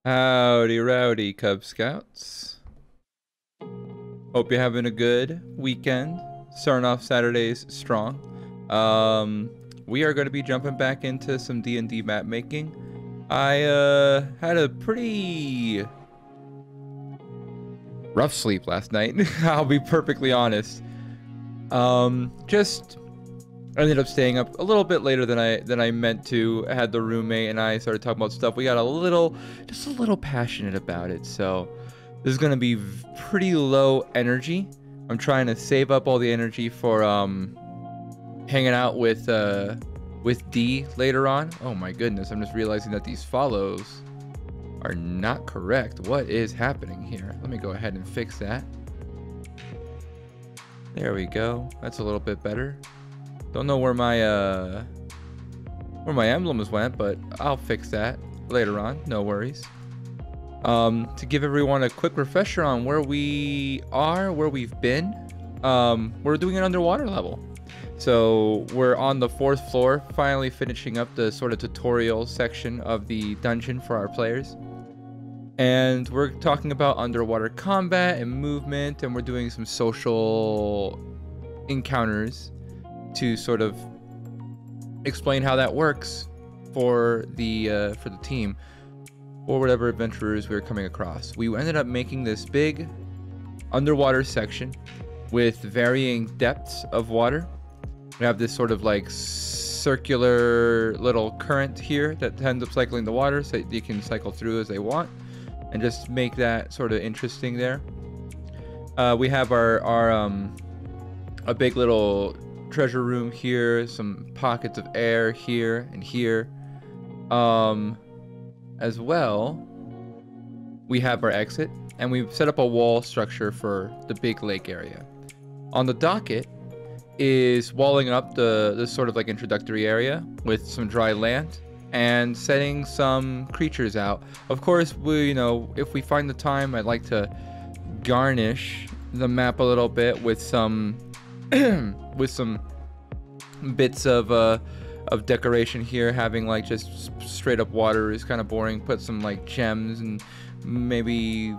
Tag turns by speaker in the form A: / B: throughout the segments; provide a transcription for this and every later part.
A: Howdy, rowdy, Cub Scouts. Hope you're having a good weekend. Starting off Saturdays strong. We are going to be jumping back into some D&D map making. I had a pretty rough sleep last night. I'll be perfectly honest. Just ended up staying up a little bit later than I meant to. I had the roommate and I started talking about stuff. We got just a little passionate about it. So this is gonna be pretty low energy. I'm trying to save up all the energy for hanging out with D later on. Oh my goodness! I'm just realizing that these follows are not correct. What is happening here? Let me go ahead and fix that. There we go. That's a little bit better. Don't know where my emblems went, but I'll fix that later on. No worries. To give everyone a quick refresher on where we are, where we've been, we're doing an underwater level. So we're on the 4th floor, finally finishing up the sort of tutorial section of the dungeon for our players. And we're talking about underwater combat and movement, and we're doing some social encounters to sort of explain how that works for the team or whatever adventurers we were coming across. We ended up making this big underwater section with varying depths of water. We have this sort of like circular little current here that ends up cycling the water, so you can cycle through as they want and just make that sort of interesting there. We have a big little treasure room here, some pockets of air here and here. As well, we have our exit, and we've set up a wall structure for the big lake area. On the docket is walling up the sort of like introductory area with some dry land and setting some creatures out. Of course, if we find the time, I'd like to garnish the map a little bit with some with some bits of decoration here. Having like just straight up water is kind of boring. Put some like gems and maybe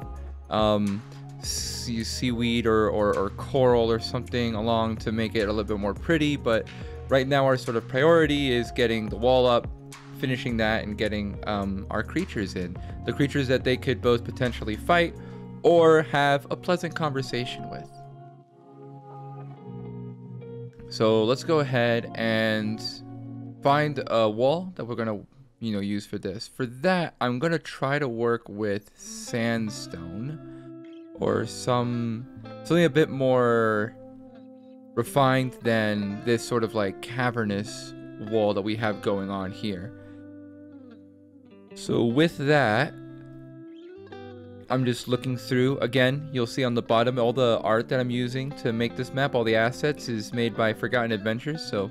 A: seaweed or coral or something along to make it a little bit more pretty. But right now our sort of priority is getting the wall up, finishing that, and getting our creatures in. The creatures that they could both potentially fight or have a pleasant conversation with. So let's go ahead and find a wall that we're gonna use for this. For that, I'm gonna try to work with sandstone or something a bit more refined than this sort of like cavernous wall that we have going on here. So with that, I'm just looking through. Again, you'll see on the bottom all the art that I'm using to make this map. All the assets is made by Forgotten Adventures, so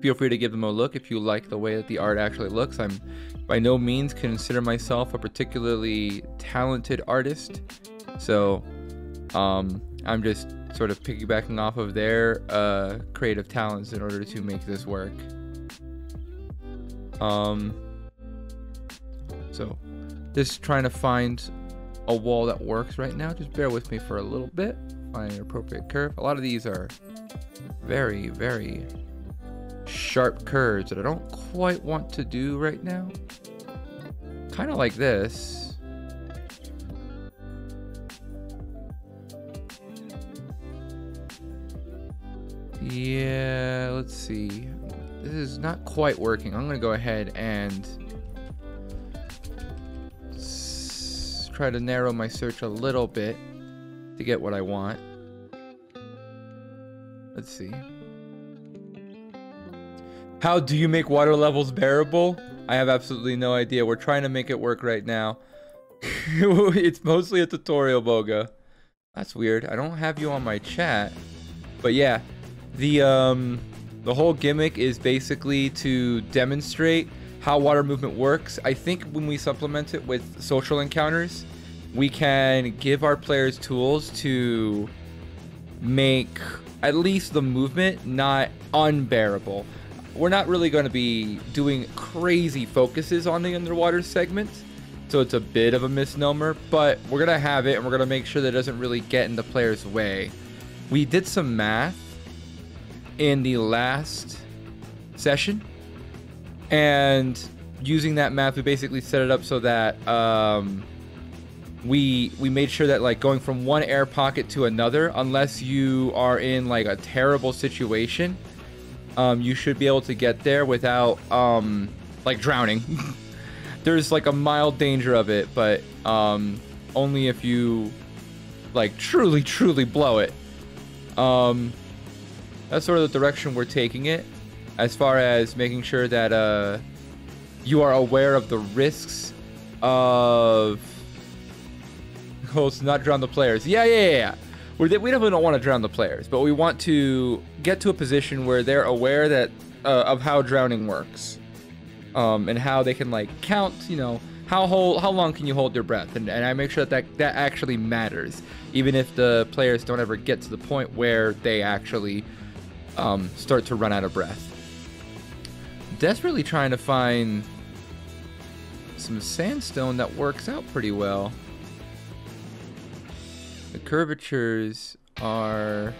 A: feel free to give them a look if you like the way that the art actually looks. I'm by no means consider myself a particularly talented artist, so I'm just sort of piggybacking off of their creative talents in order to make this work. So just trying to find a wall that works right now. Just bear with me for a little bit. Find an appropriate curve. A lot of these are very, very sharp curves that I don't quite want to do right now. Kind of like this. Yeah, let's see. This is not quite working. I'm gonna go ahead and try to narrow my search a little bit to get what I want. Let's see. How do you make water levels bearable? I have absolutely no idea. We're trying to make it work right now. It's mostly a tutorial, Boga. That's weird. I don't have you on my chat. But yeah, the whole gimmick is basically to demonstrate how water movement works. I think when we supplement it with social encounters, we can give our players tools to make at least the movement not unbearable. We're not really going to be doing crazy focuses on the underwater segments, So it's a bit of a misnomer, but we're going to have it, and we're going to make sure that it doesn't really get in the player's way. We did some math in the last session, and using that math, we basically set it up so that we made sure that, like, going from one air pocket to another, unless you are in like a terrible situation, you should be able to get there without like drowning. There's like a mild danger of it, but only if you like truly blow it. That's sort of the direction we're taking it, as far as making sure that you are aware of the risks of not drown the players. Yeah. We definitely don't want to drown the players, but we want to get to a position where they're aware that of how drowning works. And how they can like count, you know, how long can you hold your breath, and I make sure that actually matters, even if the players don't ever get to the point where they actually start to run out of breath. Desperately trying to find some sandstone that works out pretty well. The curvatures are...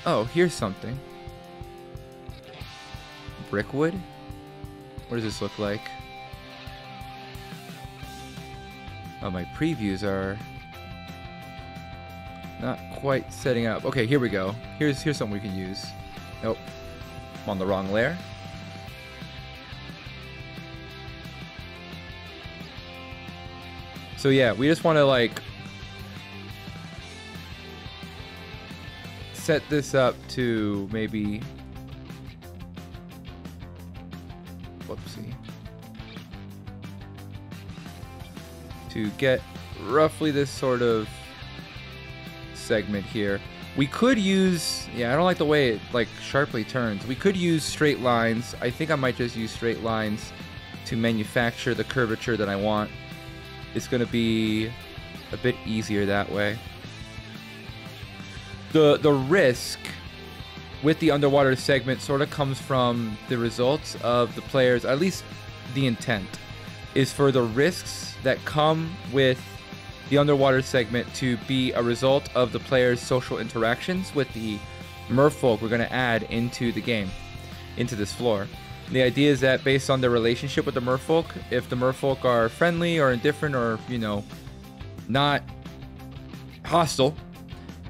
A: Oh, here's something. Brickwood? What does this look like? Oh, my previews are not quite setting up. Okay, here we go. Here's something we can use. Nope. I'm on the wrong layer. So yeah, we just want to like set this up to maybe... Whoopsie. To get roughly this sort of segment here. We could use... Yeah, I don't like the way it like sharply turns. We could use straight lines. I think I might just use straight lines to manufacture the curvature that I want. It's going to be a bit easier that way. The risk with the underwater segment sort of comes from the results of the players, at least the intent, is for the risks that come with the underwater segment to be a result of the players' social interactions with the merfolk we're going to add into the game, into this floor. The idea is that based on their relationship with the merfolk, if the merfolk are friendly or indifferent or, you know, not hostile,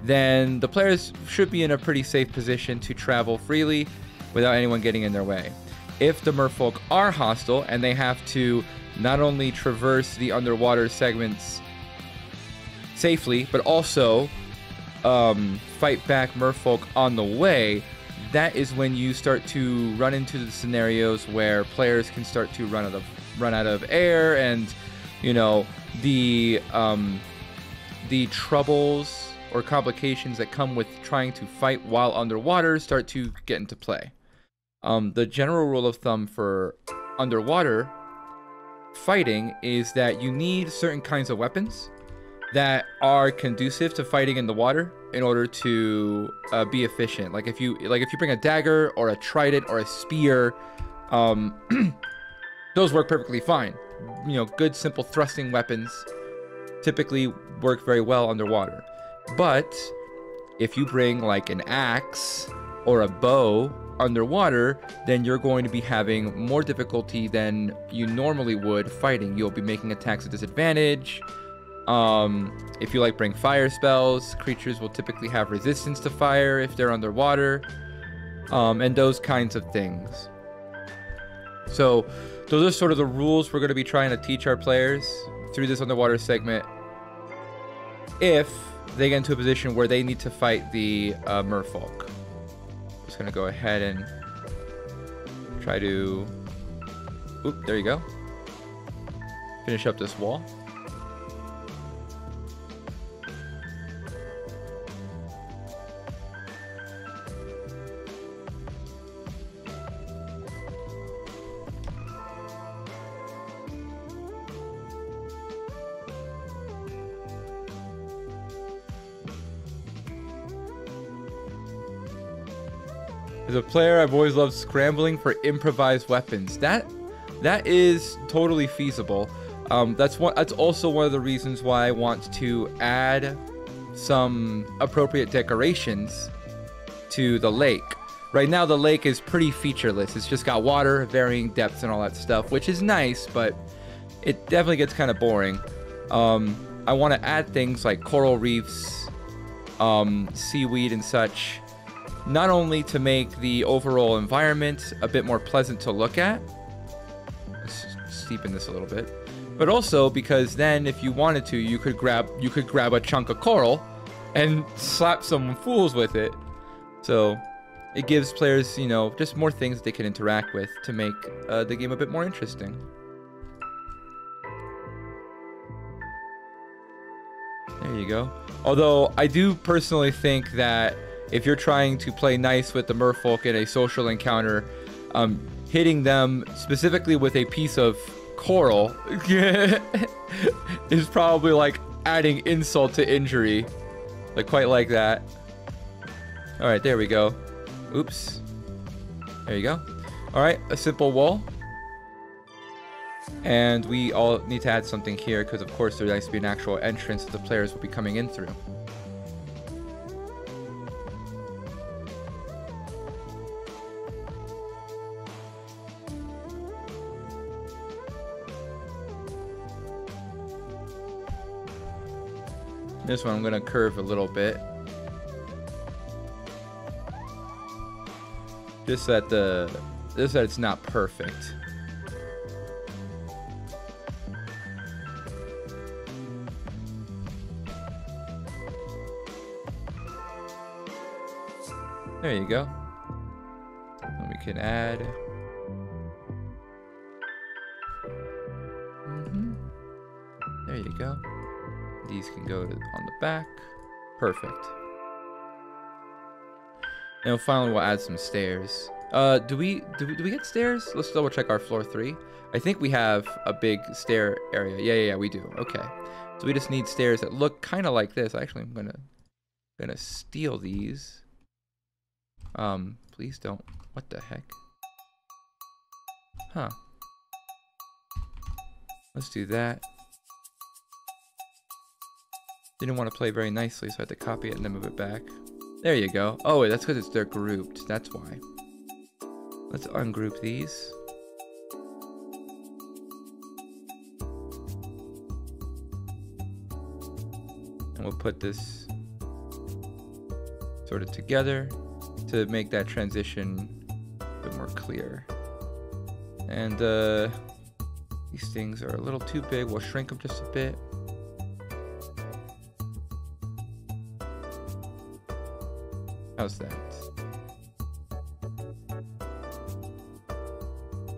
A: then the players should be in a pretty safe position to travel freely without anyone getting in their way. If the merfolk are hostile and they have to not only traverse the underwater segments safely, but also fight back merfolk on the way, that is when you start to run into the scenarios where players can start to run out of air, and, you know, the troubles or complications that come with trying to fight while underwater start to get into play. The general rule of thumb for underwater fighting is that you need certain kinds of weapons that are conducive to fighting in the water in order to be efficient. Like if you bring a dagger or a trident or a spear, those work perfectly fine. You know, good simple thrusting weapons typically work very well underwater. But if you bring like an axe or a bow underwater, then you're going to be having more difficulty than you normally would fighting. You'll be making attacks at disadvantage. If you like bring fire spells, creatures will typically have resistance to fire if they're underwater, and those kinds of things. So those are sort of the rules we're going to be trying to teach our players through this underwater segment if they get into a position where they need to fight the merfolk. Just going to go ahead and try to... Oop, there you go. Finish up this wall. As a player, I've always loved scrambling for improvised weapons. That that is totally feasible. That's also one of the reasons why I want to add some appropriate decorations to the lake. Right now, the lake is pretty featureless. It's just got water, varying depths, and all that stuff, which is nice, but it definitely gets kind of boring. I want to add things like coral reefs, seaweed, and such, not only to make the overall environment a bit more pleasant to look at. Let's steepen this a little bit. But also because then, if you wanted to, you could grab a chunk of coral and slap some fools with it. So it gives players, you know, just more things that they can interact with to make the game a bit more interesting. There you go. Although I do personally think that if you're trying to play nice with the merfolk in a social encounter, hitting them specifically with a piece of coral is probably like adding insult to injury. Like, quite like that. All right, there we go. Oops. There you go. All right, a simple wall. And we all need to add something here because, of course, there needs to be an actual entrance that the players will be coming in through. This one I'm going to curve a little bit. Just that it's not perfect. There you go. And we can add. There you go. These can go on the back. Perfect. And finally, we'll add some stairs. Do we get stairs? Let's double check our floor 3. I think we have a big stair area. Yeah, we do. Okay. So we just need stairs that look kind of like this. Actually, I'm gonna steal these. Please don't. What the heck? Huh. Let's do that. Didn't want to play very nicely, so I had to copy it and then move it back. There you go. Oh, wait, that's because they're grouped. That's why. Let's ungroup these. And we'll put this sort of together to make that transition a bit more clear. And these things are a little too big. We'll shrink them just a bit. How's that?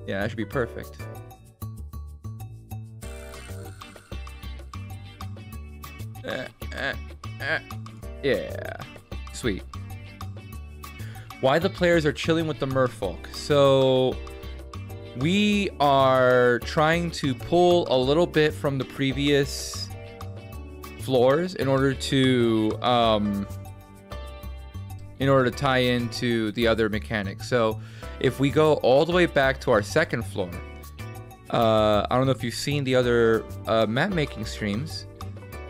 A: Yeah, that should be perfect. Yeah. Sweet. Why the players are chilling with the merfolk. So we are trying to pull a little bit from the previous floors in order to tie into the other mechanics. So if we go all the way back to our second floor, I don't know if you've seen the other map making streams,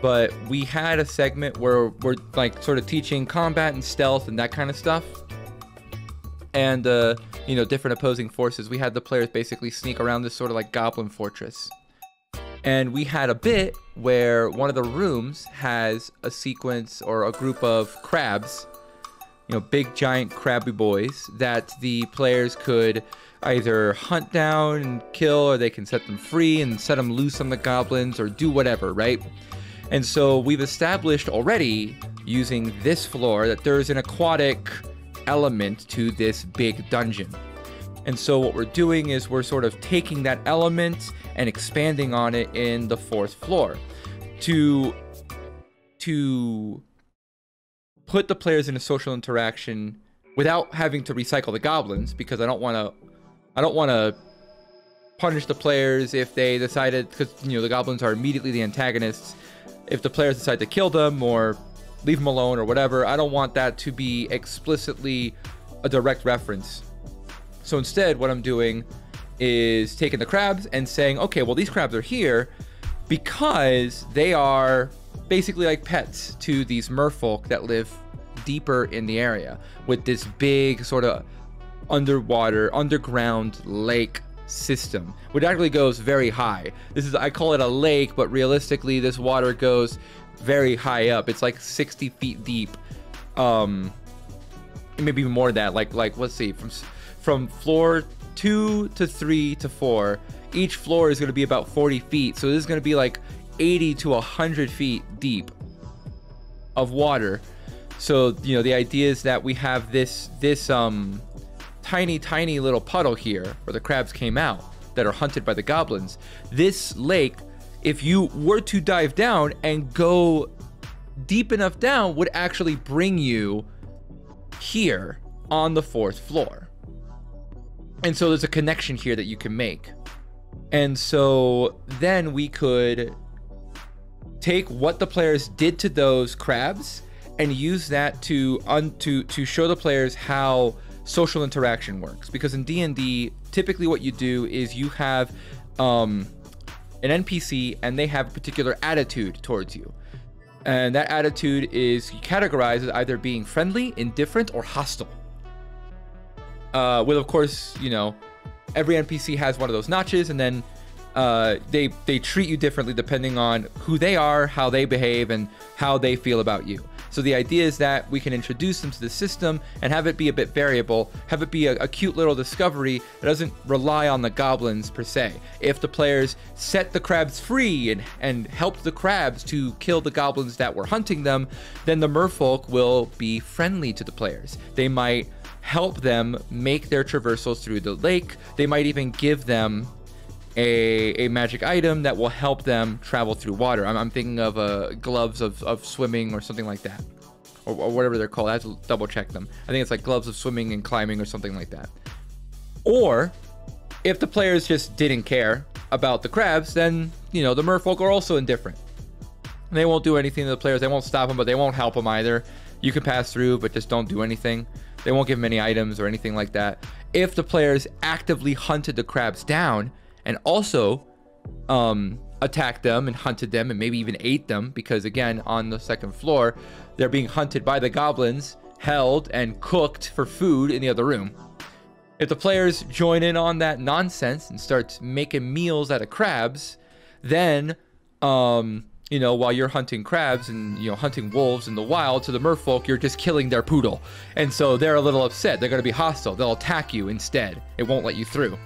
A: but we had a segment where we're like sort of teaching combat and stealth and that kind of stuff. And, you know, different opposing forces. We had the players basically sneak around this sort of like goblin fortress. And we had a bit where one of the rooms has a sequence or a group of crabs, you know, big giant crabby boys that the players could either hunt down and kill, or they can set them free and set them loose on the goblins, or do whatever, right? And so we've established already using this floor that there's an aquatic element to this big dungeon. And so what we're doing is we're sort of taking that element and expanding on it in the fourth floor to put the players in a social interaction without having to recycle the goblins, because I don't want to punish the players if they decided, because, you know, the goblins are immediately the antagonists. If the players decide to kill them or leave them alone or whatever, I don't want that to be explicitly a direct reference. So instead, what I'm doing is taking the crabs and saying, okay, well, these crabs are here because they are basically like pets to these merfolk that live deeper in the area with this big sort of underground lake system, which actually goes very high. I call it a lake, but realistically this water goes very high up. It's like 60 feet deep, maybe even more than that. Like let's see, from floor 2 to 3 to 4, each floor is going to be about 40 feet, so this is going to be like 80 to 100 feet deep of water. So, you know, the idea is that we have this tiny little puddle here where the crabs came out that are hunted by the goblins. This lake, if you were to dive down and go deep enough down, would actually bring you here on the 4th floor. And so there's a connection here that you can make. And so then we could take what the players did to those crabs and use that to show the players how social interaction works. Because in D&D, typically what you do is you have an NPC and they have a particular attitude towards you. And that attitude is categorized as either being friendly, indifferent, or hostile. With, of course, you know, every NPC has one of those notches, and then they treat you differently depending on who they are, how they behave, and how they feel about you. So the idea is that we can introduce them to the system and have it be a bit variable, have it be a cute little discovery that doesn't rely on the goblins per se. If the players set the crabs free and helped the crabs to kill the goblins that were hunting them, then the merfolk will be friendly to the players. They might help them make their traversals through the lake. They might even give them a magic item that will help them travel through water. I'm thinking of gloves of swimming or something like that, or whatever they're called. I have to double check them. I think it's like gloves of swimming and climbing or something like that. Or if the players just didn't care about the crabs, then, you know, the merfolk are also indifferent. They won't do anything to the players. They won't stop them, but they won't help them either. You can pass through, but just don't do anything. They won't give them any items or anything like that. If the players actively hunted the crabs down and also attacked them and hunted them and maybe even ate them, because again, on the 2nd floor, they're being hunted by the goblins, held and cooked for food in the other room. If the players join in on that nonsense and start making meals out of crabs, then, you know, while you're hunting crabs and, you know, hunting wolves in the wild, to the merfolk, you're just killing their poodle. And so they're a little upset. They're going to be hostile. They'll attack you instead. It won't let you through.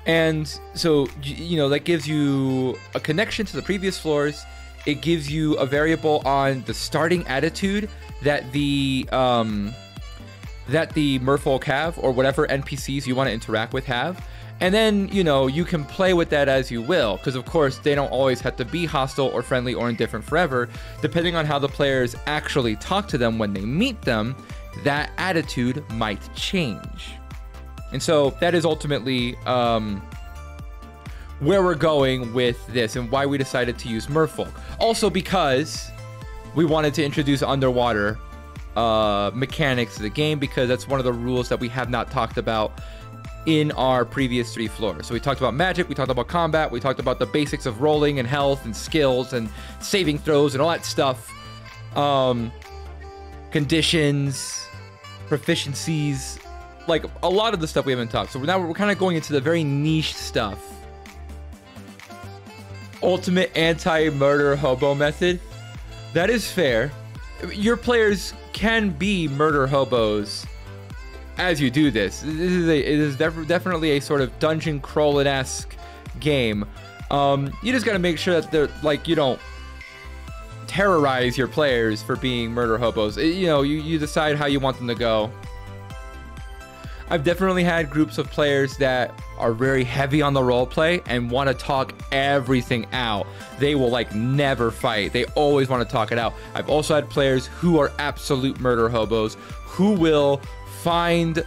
A: And so, you know, that gives you a connection to the previous floors. It gives you a variable on the starting attitude that the merfolk have, or whatever NPCs you want to interact with have. And then, you know, you can play with that as you will, because of course they don't always have to be hostile or friendly or indifferent forever. Depending on how the players actually talk to them when they meet them, that attitude might change. And so that is ultimately where we're going with this and why we decided to use merfolk. Also because we wanted to introduce underwater mechanics to the game, because that's one of the rules that we have not talked about in our previous 3 floors. So we talked about magic, we talked about combat, we talked about the basics of rolling and health and skills and saving throws and all that stuff. Conditions, proficiencies, like a lot of the stuff we haven't talked. So now we're kind of going into the very niche stuff. Ultimate anti-murder hobo method. That is fair. Your players can be murder hobos as you do this. It is definitely a sort of dungeon crawling-esque game. You just got to make sure that they're like, you don't terrorize your players for being murder hobos. You know, you decide how you want them to go. I've definitely had groups of players that are very heavy on the roleplay and want to talk everything out. They will like never fight. They always want to talk it out. I've also had players who are absolute murder hobos who will find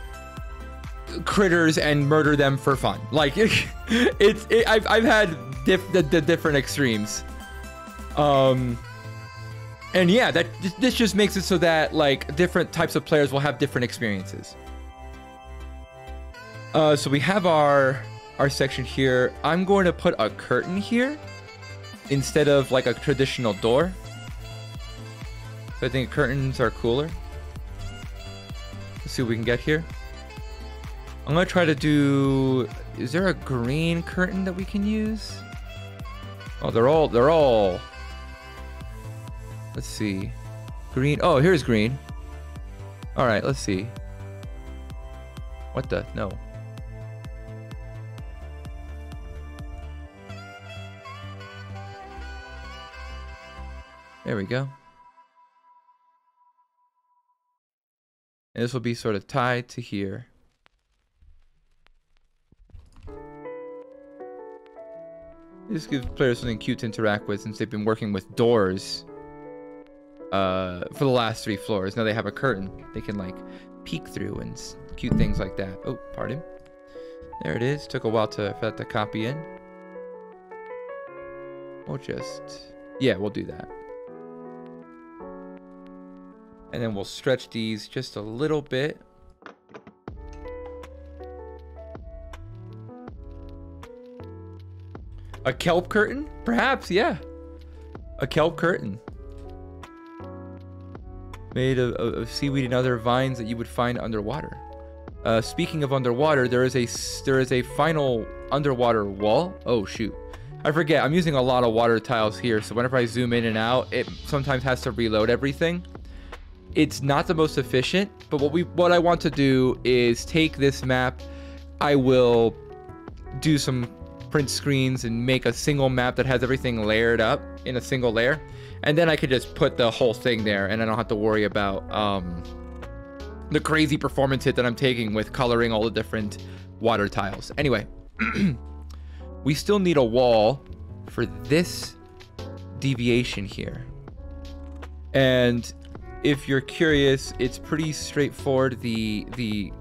A: critters and murder them for fun. Like I've had the different extremes. And yeah, this just makes it so that like different types of players will have different experiences. So we have our section here. I'm going to put a curtain here instead of like a traditional door. I think curtains are cooler. Let's see what we can get here. I'm gonna try to do. Is there a green curtain that we can use? Oh, they're all. Let's see. Green. Oh, here's green. All right, let's see. What the? No. There we go. And this will be sort of tied to here. This gives players something cute to interact with since they've been working with doors for the last 3 floors. Now they have a curtain they can like peek through and cute things like that. Oh, pardon. There it is. Took a while for that to copy in. We'll just... Yeah, we'll do that. And then we'll stretch these just a little bit. A kelp curtain? Perhaps, yeah. A kelp curtain. Made of seaweed and other vines that you would find underwater. Speaking of underwater, there is a final underwater wall. Oh, shoot. I forget. I'm using a lot of water tiles here, so whenever I zoom in and out, it sometimes has to reload everything. It's not the most efficient, but what I want to do is take this map. I will do some print screens and make a single map that has everything layered up in a single layer, and then I could just put the whole thing there, and I don't have to worry about the crazy performance hit that I'm taking with coloring all the different water tiles. Anyway, we still need a wall for this deviation here, and if you're curious, it's pretty straightforward. The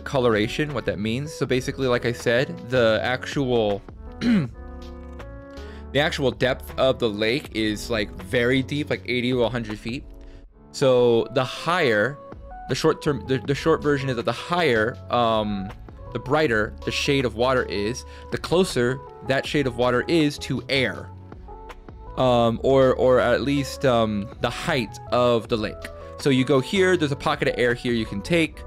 A: coloration, what that means. So basically, like I said, the actual the actual depth of the lake is like very deep, like 80 to 100 feet. So the higher, the short version is that the higher, the brighter the shade of water is, the closer that shade of water is to air. Or at least the height of the lake. So you go here, there's a pocket of air here you can take.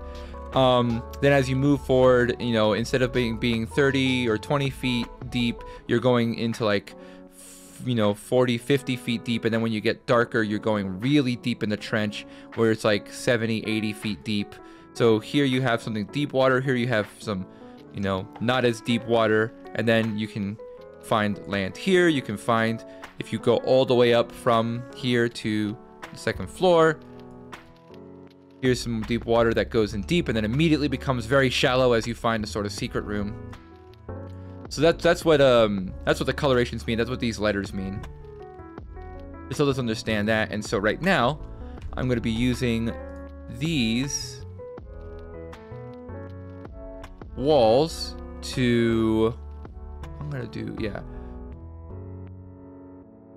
A: Then as you move forward, you know, instead of being 30 or 20 feet deep, you're going into like, you know, 40, 50 feet deep. And then when you get darker, you're going really deep in the trench where it's like 70, 80 feet deep. So here you have something deep water. Here you have some, you know, not as deep water. And then you can find land here. You can find, if you go all the way up from here to the 2nd floor, here's some deep water that goes in deep and then immediately becomes very shallow as you find a sort of secret room. So that's what the colorations mean. That's what these letters mean. Just so let's understand that. And so right now, I'm going to be using these walls to... I'm going to do... Yeah,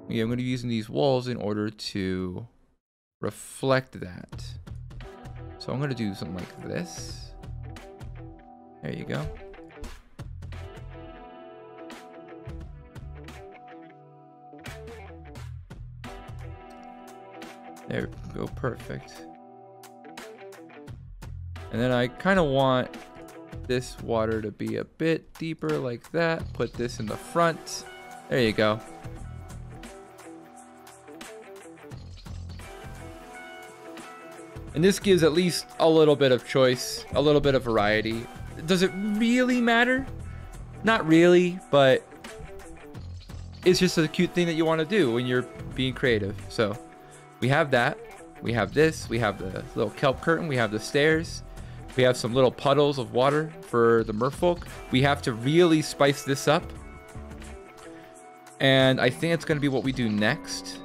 A: I'm going to be using these walls in order to reflect that. So I'm going to do something like this. There you go. There we go, perfect. And then I kind of want this water to be a bit deeper like that. Put this in the front. There you go. And this gives at least a little bit of choice, a little bit of variety. Does it really matter? Not really, but it's just a cute thing that you want to do when you're being creative. So we have that. We have this. We have the little kelp curtain. We have the stairs. We have some little puddles of water for the merfolk. We have to really spice this up. And I think it's going to be what we do next.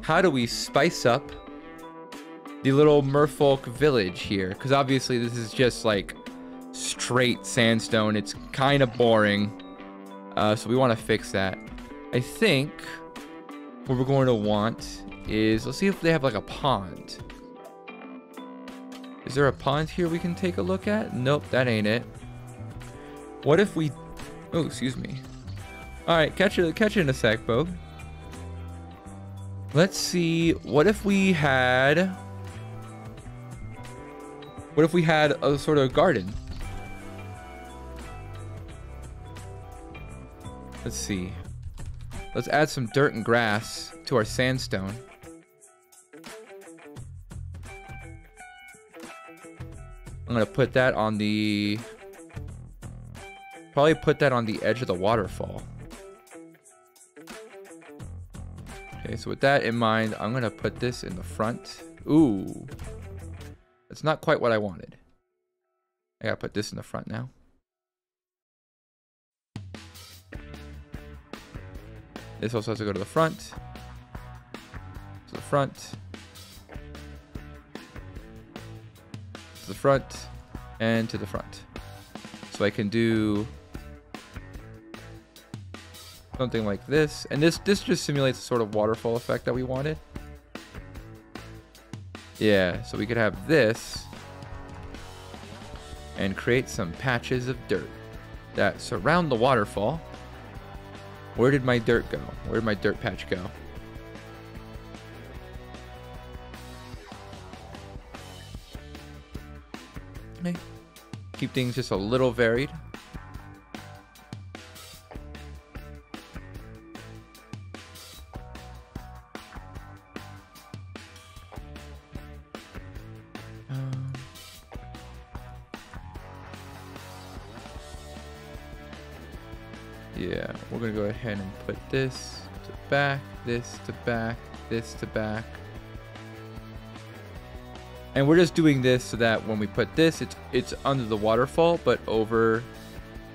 A: How do we spice up the little merfolk village here? Because obviously this is just like straight sandstone. It's kind of boring. So we want to fix that. I think what we're going to want is, let's see if they have like a pond. Is there a pond here we can take a look at? Nope, that ain't it. What if we... Oh, excuse me. Alright, catch it in a sec, Bogue. Let's see. What if we had... What if we had a sort of garden? Let's see. Let's add some dirt and grass to our sandstone. I'm gonna put that on the... Probably put that on the edge of the waterfall. Okay, so with that in mind, I'm gonna put this in the front. Ooh. That's not quite what I wanted. I gotta put this in the front now. This also has to go to the front. To the front. To the front. And to the front. So I can do something like this. And this just simulates the sort of waterfall effect that we wanted. Yeah, so we could have this and create some patches of dirt that surround the waterfall. Where did my dirt go? Where did my dirt patch go? Okay. Keep things just a little varied. Yeah, we're gonna go ahead and put this to back, this to back, this to back. And we're just doing this so that when we put this, it's under the waterfall, but over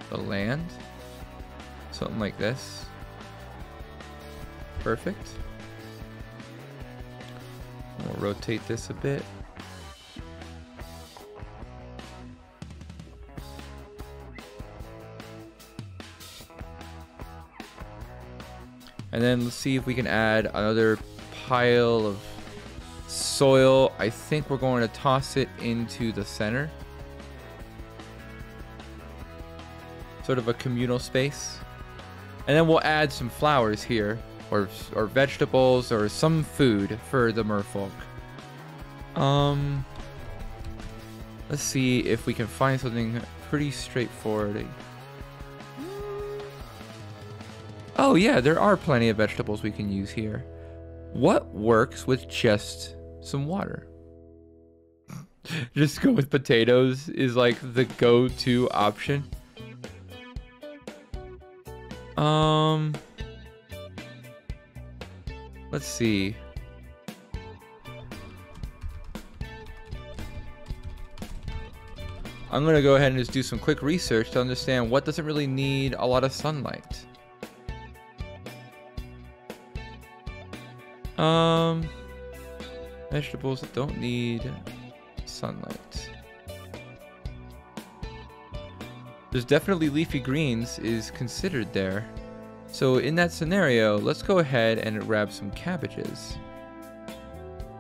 A: the land. Something like this. Perfect. We'll rotate this a bit. And then let's see if we can add another pile of soil. I think we're going to toss it into the center. Sort of a communal space. And then we'll add some flowers here, or vegetables, or some food for the merfolk. Let's see if we can find something pretty straightforward. Oh yeah, there are plenty of vegetables we can use here. What works with just some water? Just go with potatoes is like the go-to option. Let's see. I'm gonna go ahead and just do some quick research to understand what doesn't really need a lot of sunlight. Vegetables that don't need sunlight. There's definitely leafy greens is considered there. So in that scenario, let's go ahead and grab some cabbages.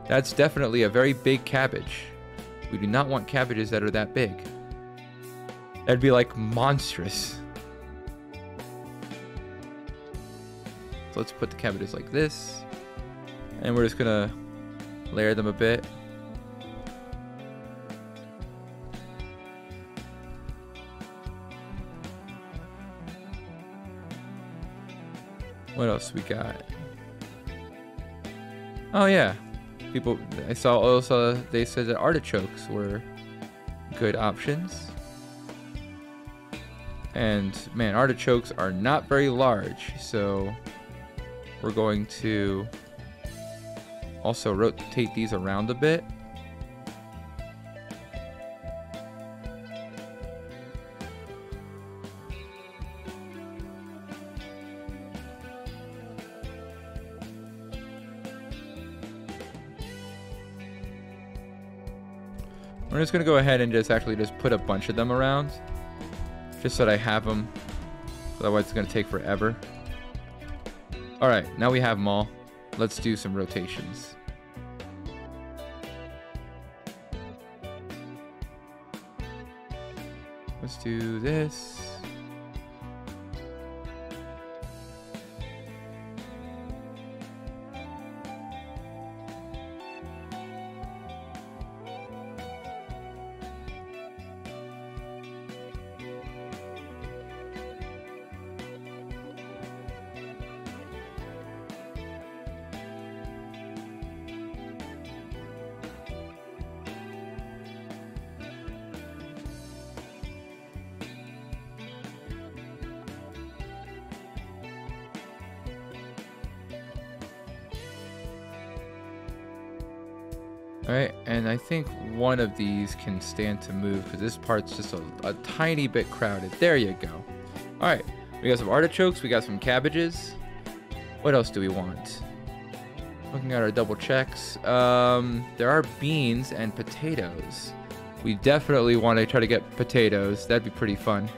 A: That's definitely a very big cabbage. We do not want cabbages that are that big. That'd be like monstrous. So let's put the cabbages like this. And we're just gonna layer them a bit. What else we got? Oh yeah, people. I saw also they said that artichokes were good options. And man, artichokes are not very large, so we're going to also rotate these around a bit. We're just gonna go ahead and just put a bunch of them around, just so that I have them. Otherwise, it's gonna take forever. All right, now we have them all. Let's do some rotations. do this. Alright, and I think one of these can stand to move because this part's just a tiny bit crowded. There you go. Alright, we got some artichokes, we got some cabbages. What else do we want? Looking at our double checks. There are beans and potatoes. We definitely want to try to get potatoes. That'd be pretty fun.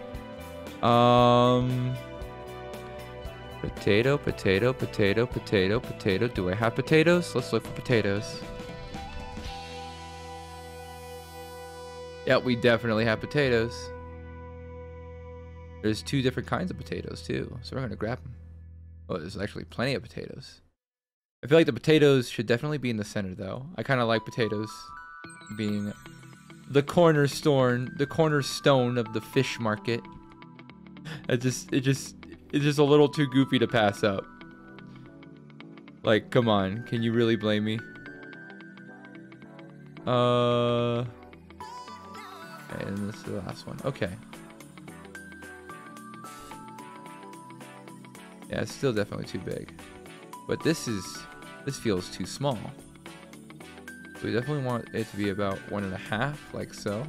A: Potato, potato, potato, potato, potato. Do I have potatoes? Let's look for potatoes. Yep, we definitely have potatoes. There's 2 different kinds of potatoes too, so we're gonna grab them. Oh, there's actually plenty of potatoes. I feel like the potatoes should definitely be in the center though. I kind of like potatoes being the cornerstone of the fish market. It's just a little too goofy to pass up. Like, come on, can you really blame me? And this is the last one. Okay. Yeah, it's still definitely too big. But this feels too small. So we definitely want it to be about 1.5, like so.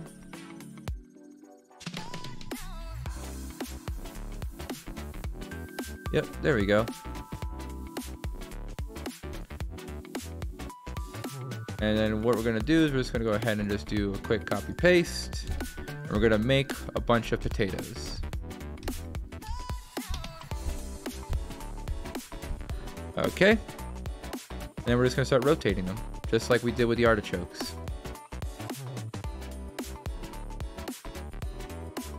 A: Yep, there we go. And then what we're gonna do is we're just gonna go ahead and just do a quick copy paste. And we're gonna make a bunch of potatoes. Okay. And then we're just gonna start rotating them, just like we did with the artichokes.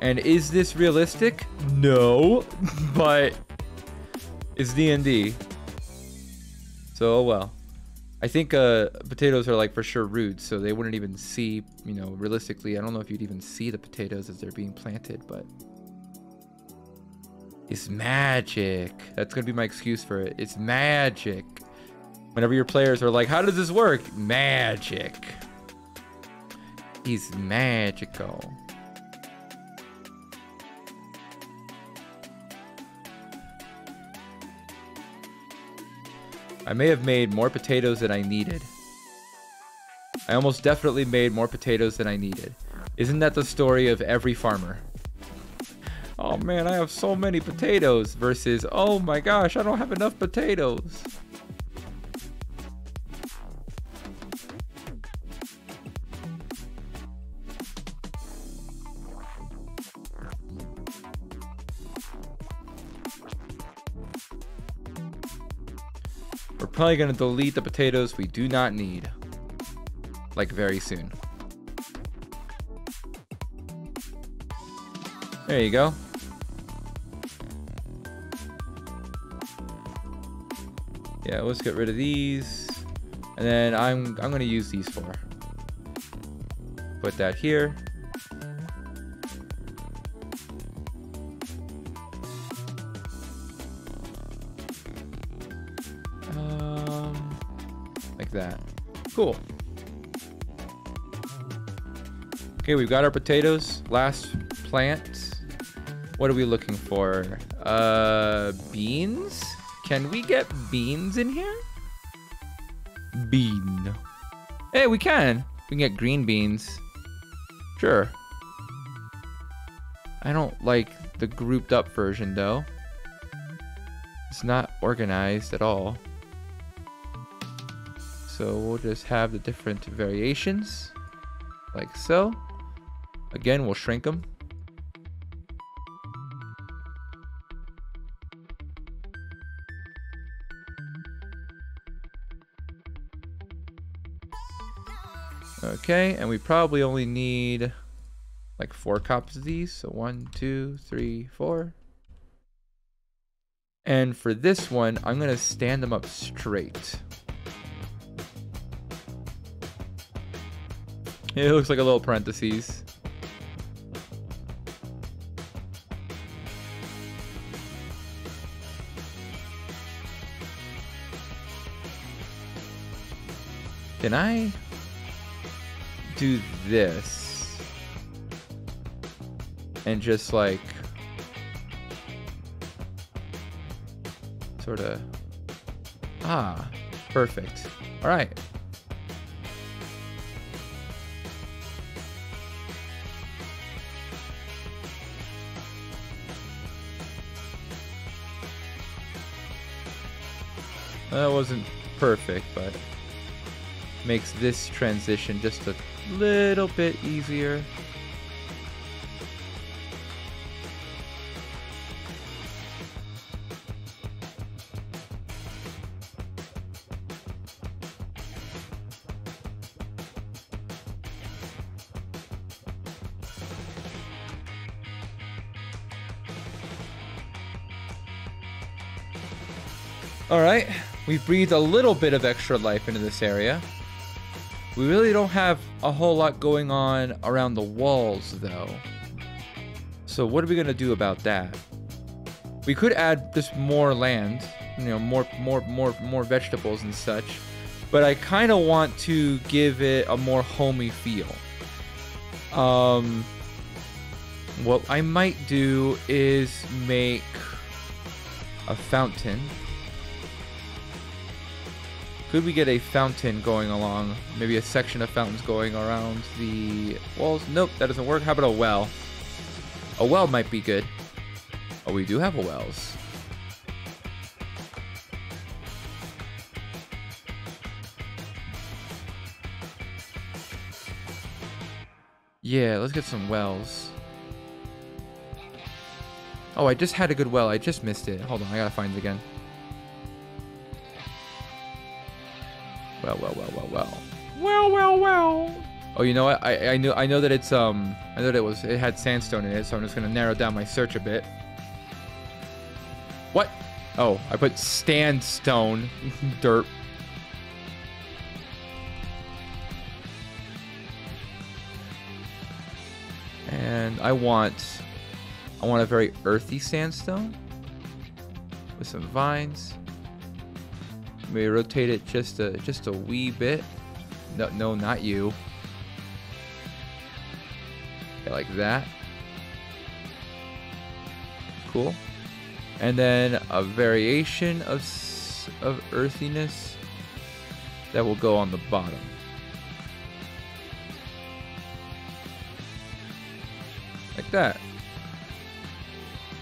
A: And is this realistic? No, but it's D&D. So, oh well. I think potatoes are like for sure roots, so they wouldn't even see, you know, realistically. I don't know if you'd even see the potatoes as they're being planted, but it's magic. That's gonna be my excuse for it. It's magic. Whenever your players are like, how does this work? Magic. He's magical. I may have made more potatoes than I needed. I almost definitely made more potatoes than I needed. Isn't that the story of every farmer? Oh man, I have so many potatoes versus, oh my gosh, I don't have enough potatoes. We're probably going to delete the potatoes we do not need. Like very soon. There you go. Yeah, let's get rid of these. And then I'm going to use these 4. Put that here. Like that. Cool. Okay, we've got our potatoes. Last plant. What are we looking for? Beans? Can we get beans in here? Bean. Hey, we can. We can get green beans. Sure. I don't like the grouped up version though. It's not organized at all. So we'll just have the different variations, like so. Again, we'll shrink them. Okay, and we probably only need like 4 copies of these. So 1, 2, 3, 4. And for this one, I'm gonna stand them up straight. It looks like a little parentheses. Can I do this and just like sort of perfect. All right. That wasn't perfect, but makes this transition just a little bit easier. All right, we've breathed a little bit of extra life into this area. We really don't have a whole lot going on around the walls, though. So what are we gonna do about that? We could add just more land, you know, more vegetables and such. But I kind of want to give it a more homey feel. What I might do is make a fountain. Could we get a fountain going along? Maybe a section of fountains going around the walls? Nope, that doesn't work. How about a well? A well might be good. Oh, we do have a wells. Yeah, let's get some wells. Oh, I just had a good well. I just missed it. Hold on, I gotta find it again. Well. Oh, you know what? I know that it's I know that it had sandstone in it, so I'm just gonna narrow down my search a bit. What? Oh, I put sandstone. Dirt. And I want a very earthy sandstone with some vines. Maybe rotate it just a wee bit. No, not you. Okay, like that. Cool. And then a variation of earthiness that will go on the bottom. Like that.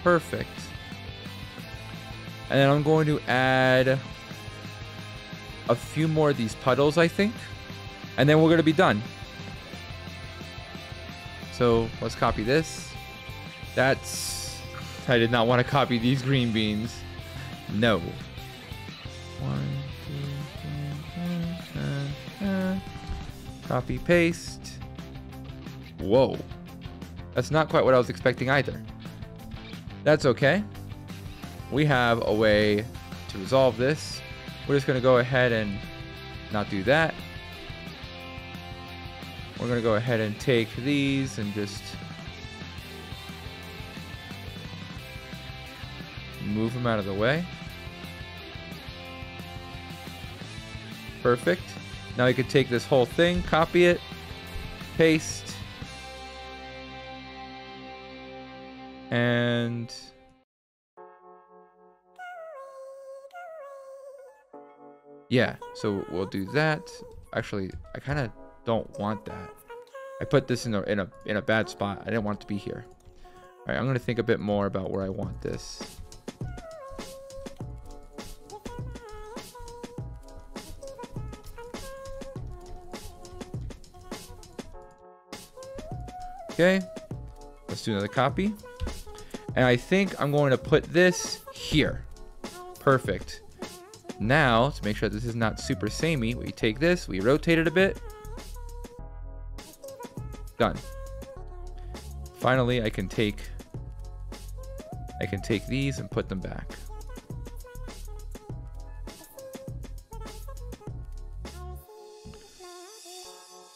A: Perfect. And then I'm going to add a few more of these puddles, I think. And then we're going to be done. So let's copy this. I did not want to copy these green beans. No. 1, 2, 3, copy, paste. Whoa. That's not quite what I was expecting either. That's okay. We have a way to resolve this. We're just going to go ahead and not do that. We're going to go ahead and take these and just move them out of the way. Perfect. Now we could take this whole thing, copy it, paste, and yeah, so we'll do that. Actually, I kind of don't want that. I put this in a bad spot. I didn't want it to be here. All right, I'm gonna think a bit more about where I want this. Okay, let's do another copy. And I think I'm going to put this here. Perfect. Now, to make sure this is not super samey, we take this, we rotate it a bit. Done. Finally, I can take these and put them back.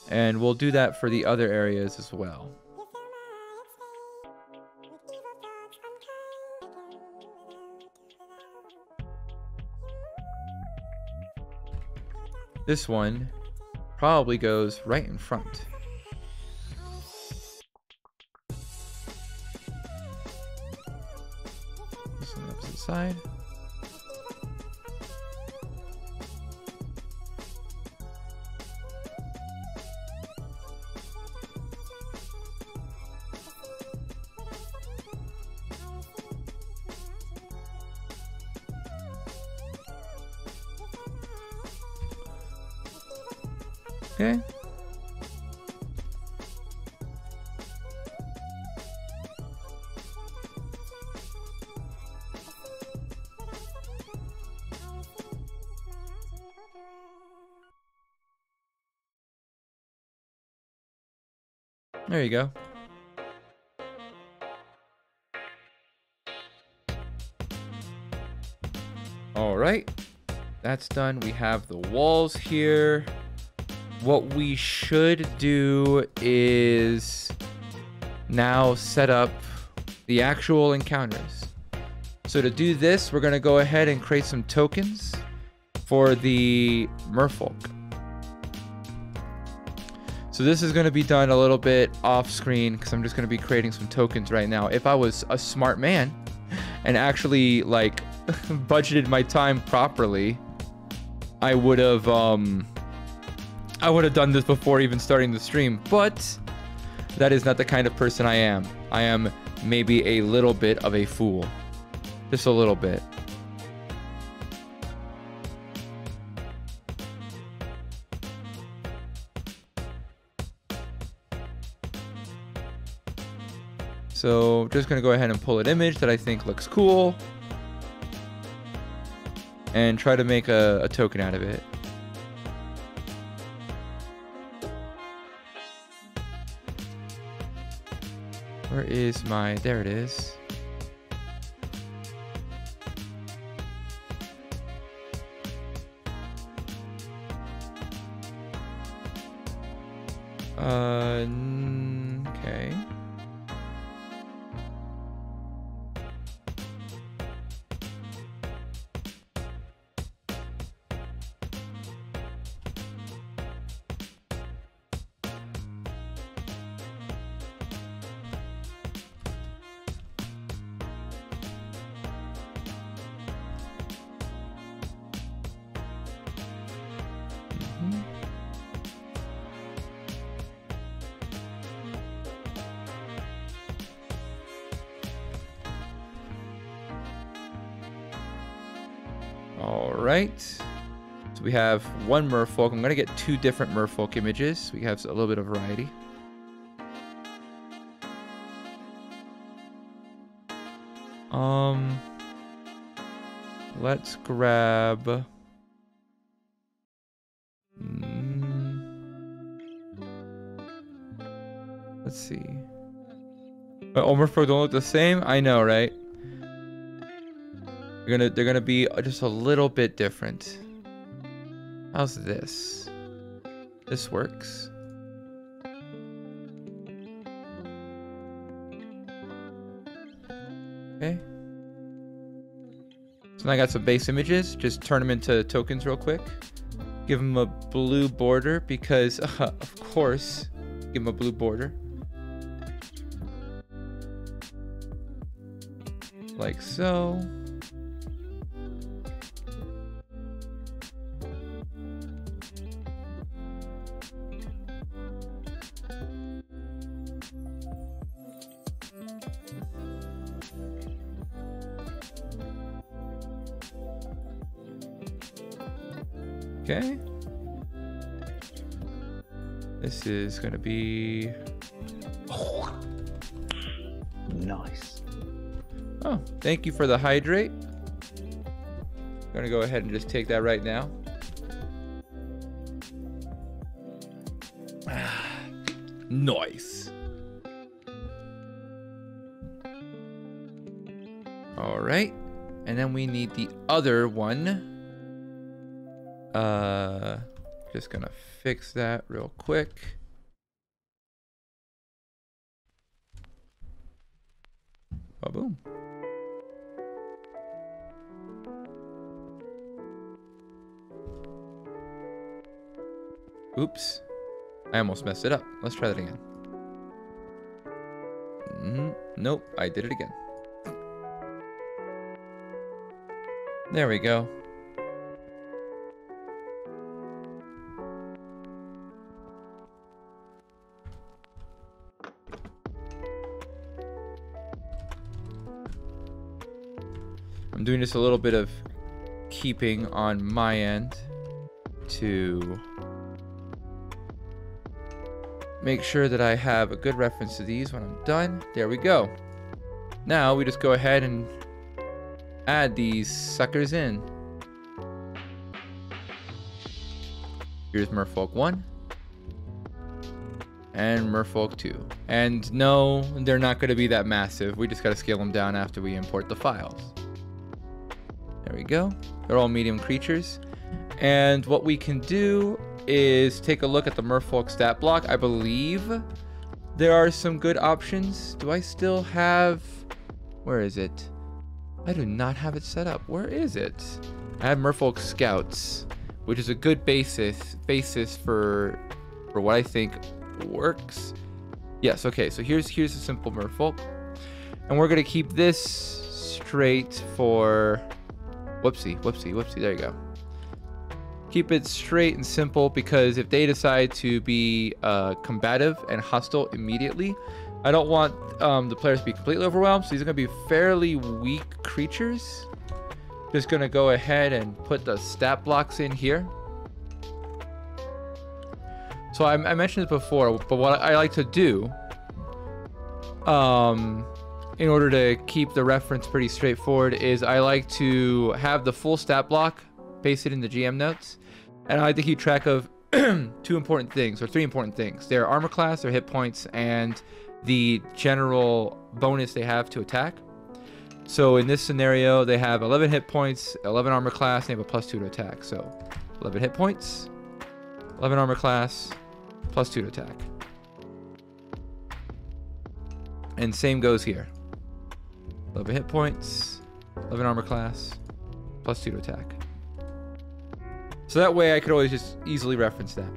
A: And we'll do that for the other areas as well. This one probably goes right in front. This on the opposite side. Okay. There you go. All right, that's done. We have the walls here. What we should do is now set up the actual encounters. So to do this, we're gonna go ahead and create some tokens for the merfolk. So this is gonna be done a little bit off screen because I'm just gonna be creating some tokens right now. If I was a smart man and actually like budgeted my time properly, I would have done this before even starting the stream, but that is not the kind of person I am. I am maybe a little bit of a fool. Just a little bit. So just gonna go ahead and pull an image that I think looks cool and try to make a token out of it. Where is my, there it is. Okay. All right, so we have one merfolk. I'm gonna get two different merfolk images so we have a little bit of variety. Let's grab let's see. But all merfolk don't look the same. I know, right? They're gonna be just a little bit different. How's this? This works. Okay. So now I got some base images. Just turn them into tokens real quick. Give them a blue border because, of course, give them a blue border. Like so. Okay. This is gonna be
B: nice.
A: Oh, thank you for the hydrate. I'm gonna go ahead and just take that right now. Nice. All right. And then we need the other one. Just gonna fix that real quick. Ba-boom. Oops. I almost messed it up. Let's try that again. Nope, I did it again. There we go. I'm doing just a little bit of keeping on my end to make sure that I have a good reference to these when I'm done. There we go. Now we just go ahead and add these suckers in. Here's Merfolk 1 and Merfolk 2. And no, they're not going to be that massive. We just got to scale them down after we import the files. There we go. They're all medium creatures. And what we can do is take a look at the Merfolk stat block. I believe there are some good options. Do I still have... Where is it? I do not have it set up. Where is it? I have Merfolk Scouts, which is a good basis for what I think works. Yes, okay, so here's a simple Merfolk. And we're gonna keep this straight for... Whoopsie, there you go. Keep it straight and simple, because if they decide to be combative and hostile immediately, I don't want the players to be completely overwhelmed. So these are going to be fairly weak creatures. Just going to go ahead and put the stat blocks in here. So I mentioned this before, but what I like to do, in order to keep the reference pretty straightforward, is I like to have the full stat block pasted in the GM notes, and I like to keep track of three important things. Their armor class, their hit points, and the general bonus they have to attack. So in this scenario, they have 11 hit points, 11 armor class, and they have a +2 to attack. So 11 hit points, 11 armor class, +2 to attack. And same goes here. 11 hit points, 11 armor class, +2 to attack. So that way I could always just easily reference that.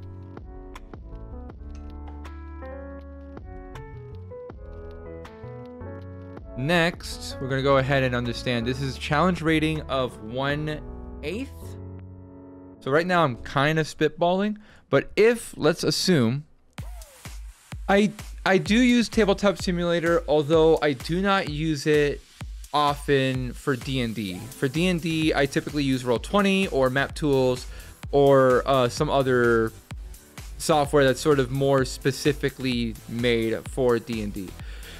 A: Next, we're going to go ahead and understand this is a challenge rating of 1/8. So right now I'm kind of spitballing, but if, let's assume, I do use Tabletop Simulator, although I do not use it often for D&D. For D&D, I typically use Roll20 or Map Tools or some other software that's sort of more specifically made for D&D.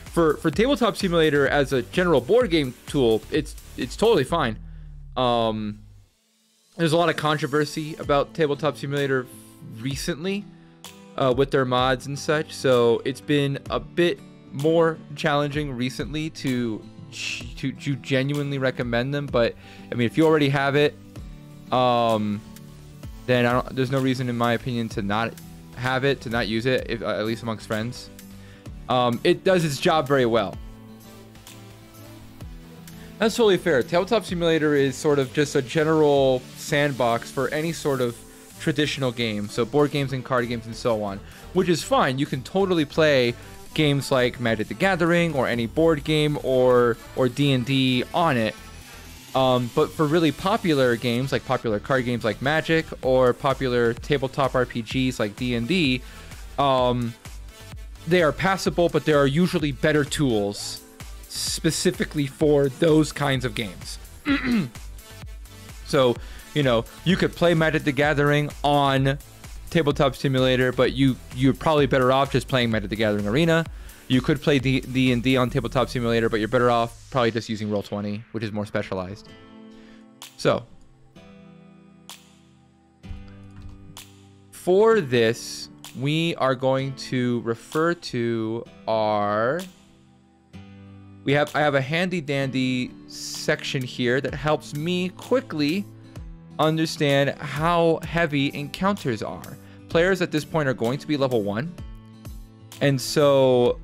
A: For Tabletop Simulator as a general board game tool, it's totally fine. There's a lot of controversy about Tabletop Simulator recently with their mods and such, so it's been a bit more challenging recently to genuinely recommend them. But I mean, if you already have it, then there's no reason in my opinion to not have it, to not use it, if, at least amongst friends. It does its job very well. That's totally fair. Tabletop Simulator is sort of just a general sandbox for any sort of traditional game, so board games and card games and so on, which is fine. You can totally play games like Magic the Gathering or any board game or D&D on it. But for really popular games, like popular card games like Magic, or popular tabletop RPGs like D&D, they are passable, but there are usually better tools specifically for those kinds of games. So, you know, you could play Magic the Gathering on Tabletop Simulator, but you're probably better off just playing Magic the Gathering Arena. You could play D&D on Tabletop Simulator, but you're better off probably just using Roll20, which is more specialized. So, for this, we are going to refer to our I have a handy dandy section here that helps me quickly understand how heavy encounters are. Players at this point are going to be level 1. And so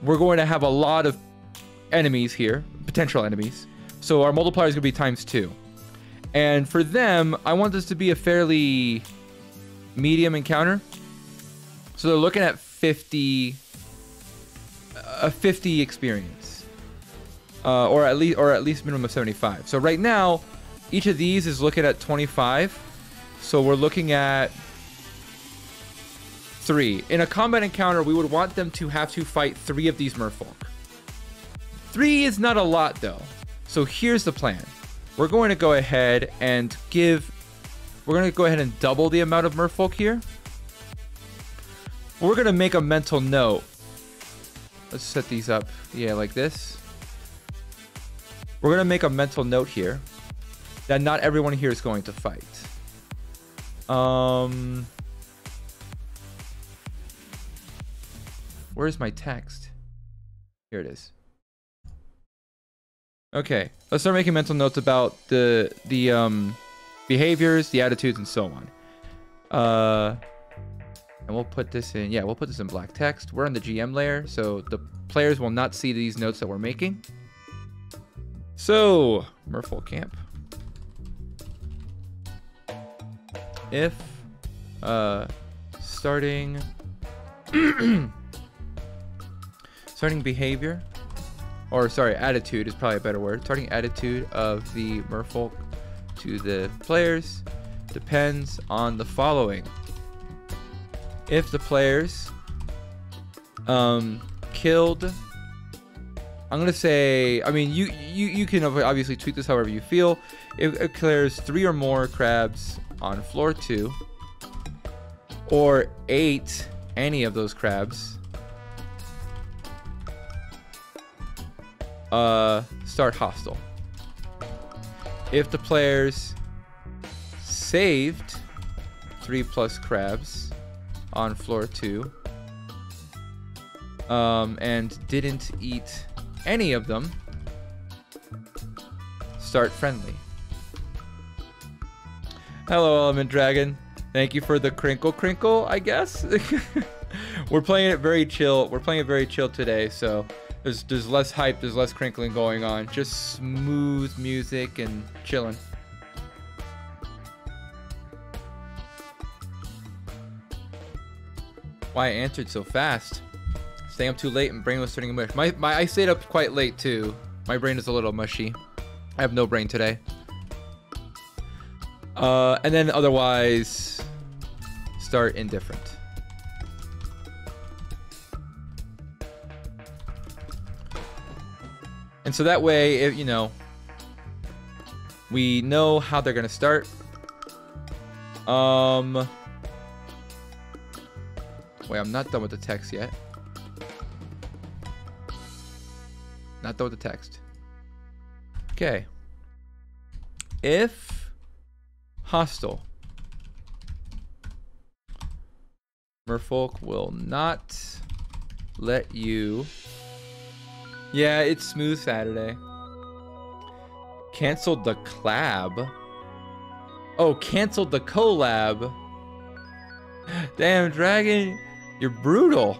A: we're going to have a lot of enemies here, potential enemies. So our multiplier is going to be ×2. And for them, I want this to be a fairly medium encounter. So they're looking at 50 experience. Or at least minimum of 75. So right now, each of these is looking at 25. So we're looking at 3. In a combat encounter, we would want them to have to fight 3 of these merfolk. 3 is not a lot though. So here's the plan. We're going to go ahead and double the amount of merfolk here. We're going to make a mental note. Let's set these up, yeah, like this. We're going to make a mental note here that not everyone here is going to fight. Where's my text? Here it is. Okay, let's start making mental notes about the behaviors, the attitudes, and so on. And we'll put this in, yeah, we'll put this in black text. We're on the GM layer, so the players will not see these notes that we're making. So, Merfolk Camp. If, starting behavior, or sorry, attitude is probably a better word. Starting attitude of the merfolk to the players depends on the following. If the players killed, I'm gonna say, I mean, you can obviously tweak this however you feel. If it clears 3 or more crabs on floor 2, or 8 any of those crabs, start hostile. If the players saved 3+ crabs on floor 2 and didn't eat any of them, start friendly. Hello, Element Dragon. Thank you for the crinkle, I guess. We're playing it very chill. We're playing it very chill today, so there's less hype, there's less crinkling going on. Just smooth music and chilling. Why I answered so fast. Staying up too late and brain was starting to mush. I stayed up quite late too. My brain is a little mushy. I have no brain today. And then otherwise, start indifferent. And so that way, if, you know, we know how they're gonna start. Wait, I'm not done with the text yet. Not done with the text. Okay. If hostile, merfolk will not let you. Yeah, it's Smooth Saturday. Canceled the collab. Oh, canceled the collab. Damn, Dragon, you're brutal.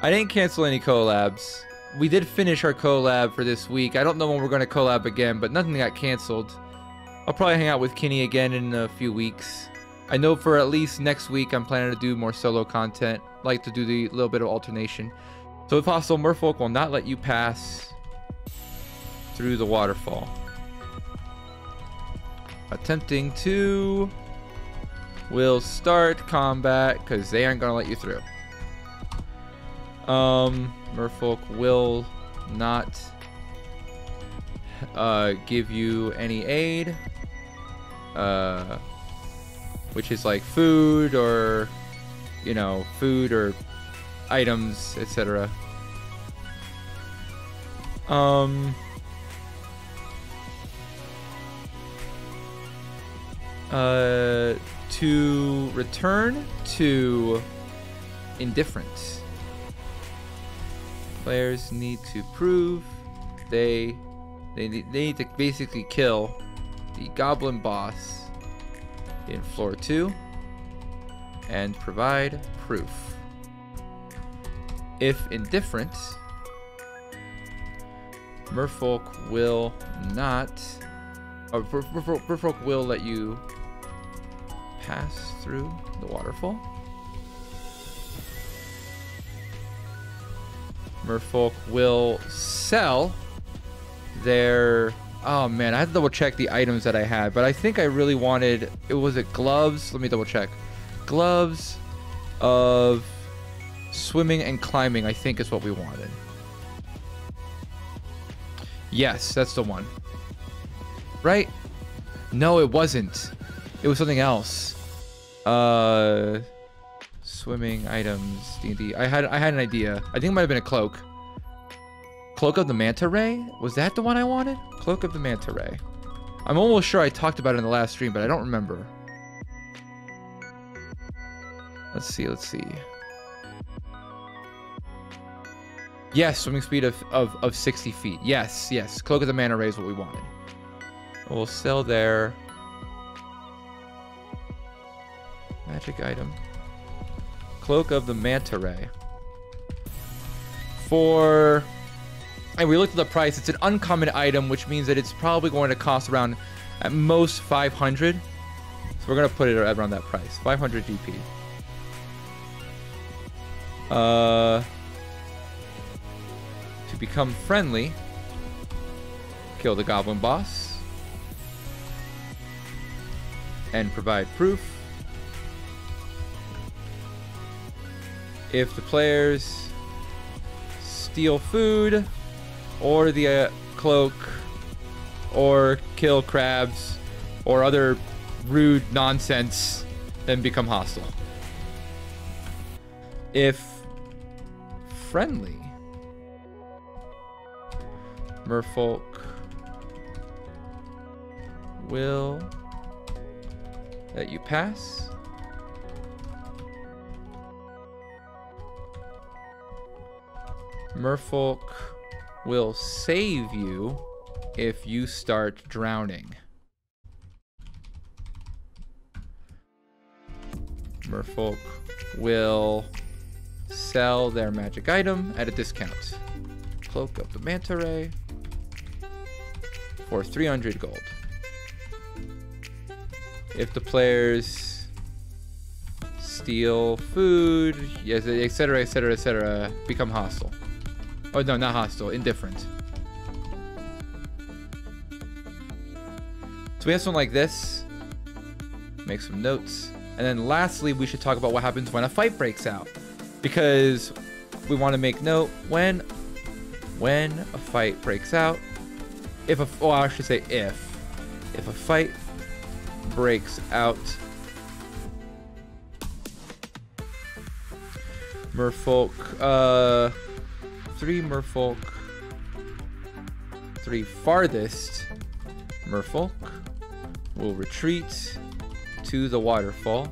A: I didn't cancel any collabs. We did finish our collab for this week. I don't know when we're going to collab again, but nothing got canceled. I'll probably hang out with Kenny again in a few weeks. I know for at least next week I'm planning to do more solo content. Like to do the little bit of alternation. So if hostile, merfolk will not let you pass through the waterfall. Attempting to will start combat because they aren't gonna let you through. Merfolk will not give you any aid, which is like food or, you know, food or items, etc. To return to indifference. Players need to prove they need to basically kill the goblin boss in floor 2 and provide proof. If indifferent, Merfolk will not, or Merfolk will let you pass through the waterfall. Merfolk will sell their, oh man, I had to double check the items that I had, but I think I really wanted, was it gloves? Let me double check. Gloves of swimming and climbing, I think is what we wanted. Yes, that's the one. Right? No, it wasn't. It was something else. Swimming items, D&D. I had an idea. I think it might have been a cloak. Cloak of the Manta Ray? Was that the one I wanted? Cloak of the Manta Ray. I'm almost sure I talked about it in the last stream, but I don't remember. Let's see. Yes, swimming speed of 60 feet. Yes. Cloak of the Manta Ray is what we wanted. We'll sell their magic item. Cloak of the Manta Ray. And we looked at the price. It's an uncommon item, which means that it's probably going to cost around, at most, 500. So we're going to put it around that price. 500 GP. To become friendly, kill the goblin boss and provide proof. If the players steal food or the cloak or kill crabs or other rude nonsense, then become hostile. If friendly, Merfolk will let you pass. Merfolk will save you if you start drowning. Merfolk will sell their magic item at a discount. Cloak of the Manta Ray for 300 gold. If the players steal food, yes, etc., become hostile. Oh no, not hostile, indifferent. So we have something like this. Make some notes. And then lastly, we should talk about what happens when a fight breaks out. Because we want to make note when a fight breaks out. If a fight breaks out, Merfolk, 3 Merfolk, 3 farthest Merfolk will retreat to the waterfall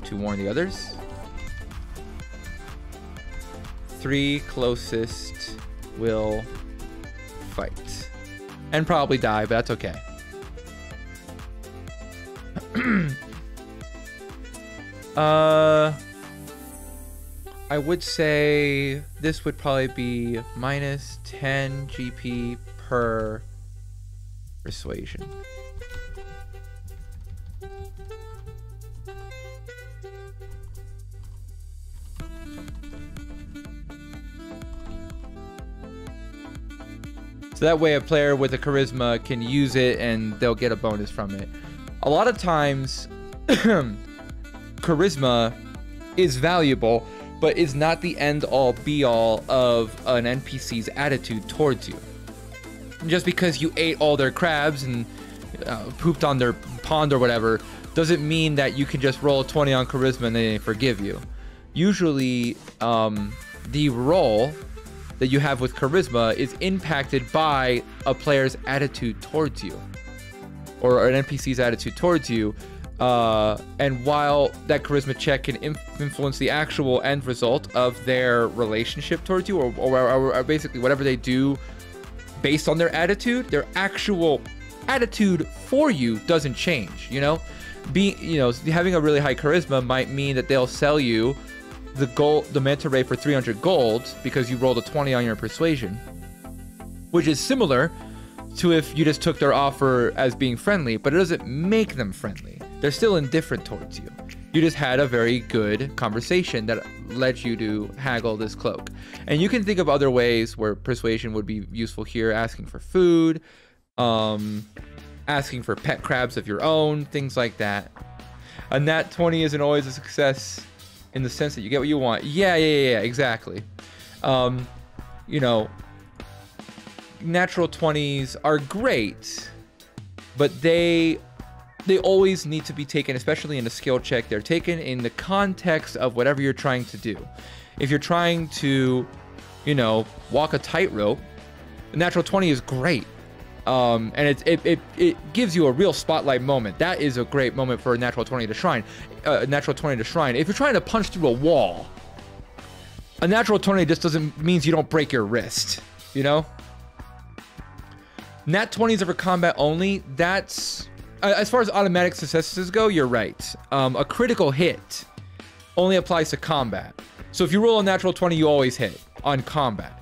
A: to warn the others. 3 closest will fight and probably die, but that's okay. I would say this would probably be minus 10 GP per persuasion. So that way a player with a charisma can use it and they'll get a bonus from it. A lot of times, charisma is valuable, but is not the end-all be-all of an NPC's attitude towards you. Just because you ate all their crabs and pooped on their pond or whatever, doesn't mean that you can just roll a 20 on charisma and they forgive you. Usually, the roll that you have with charisma is impacted by a player's attitude towards you, or an NPC's attitude towards you. And while that charisma check can influence the actual end result of their relationship towards you, or basically whatever they do based on their attitude, their actual attitude for you doesn't change, you know? Having a really high charisma might mean that they'll sell you the manta ray for 300 gold because you rolled a 20 on your persuasion, which is similar to if you just took their offer as being friendly, but it doesn't make them friendly. They're still indifferent towards you. You just had a very good conversation that led you to haggle this cloak. And you can think of other ways where persuasion would be useful here, asking for food, asking for pet crabs of your own, things like that. A nat 20 isn't always a success in the sense that you get what you want. Yeah, exactly. Natural 20s are great, but they always need to be taken, especially in a skill check. They're taken in the context of whatever you're trying to do. If you're trying to, walk a tightrope, a natural 20 is great. And it gives you a real spotlight moment. That is a great moment for a natural 20 to shine. If you're trying to punch through a wall, a natural 20 just means you don't break your wrist, Nat 20s are for combat only. That's as far as automatic successes go, you're right. A critical hit only applies to combat. So if you roll a natural 20, you always hit on combat.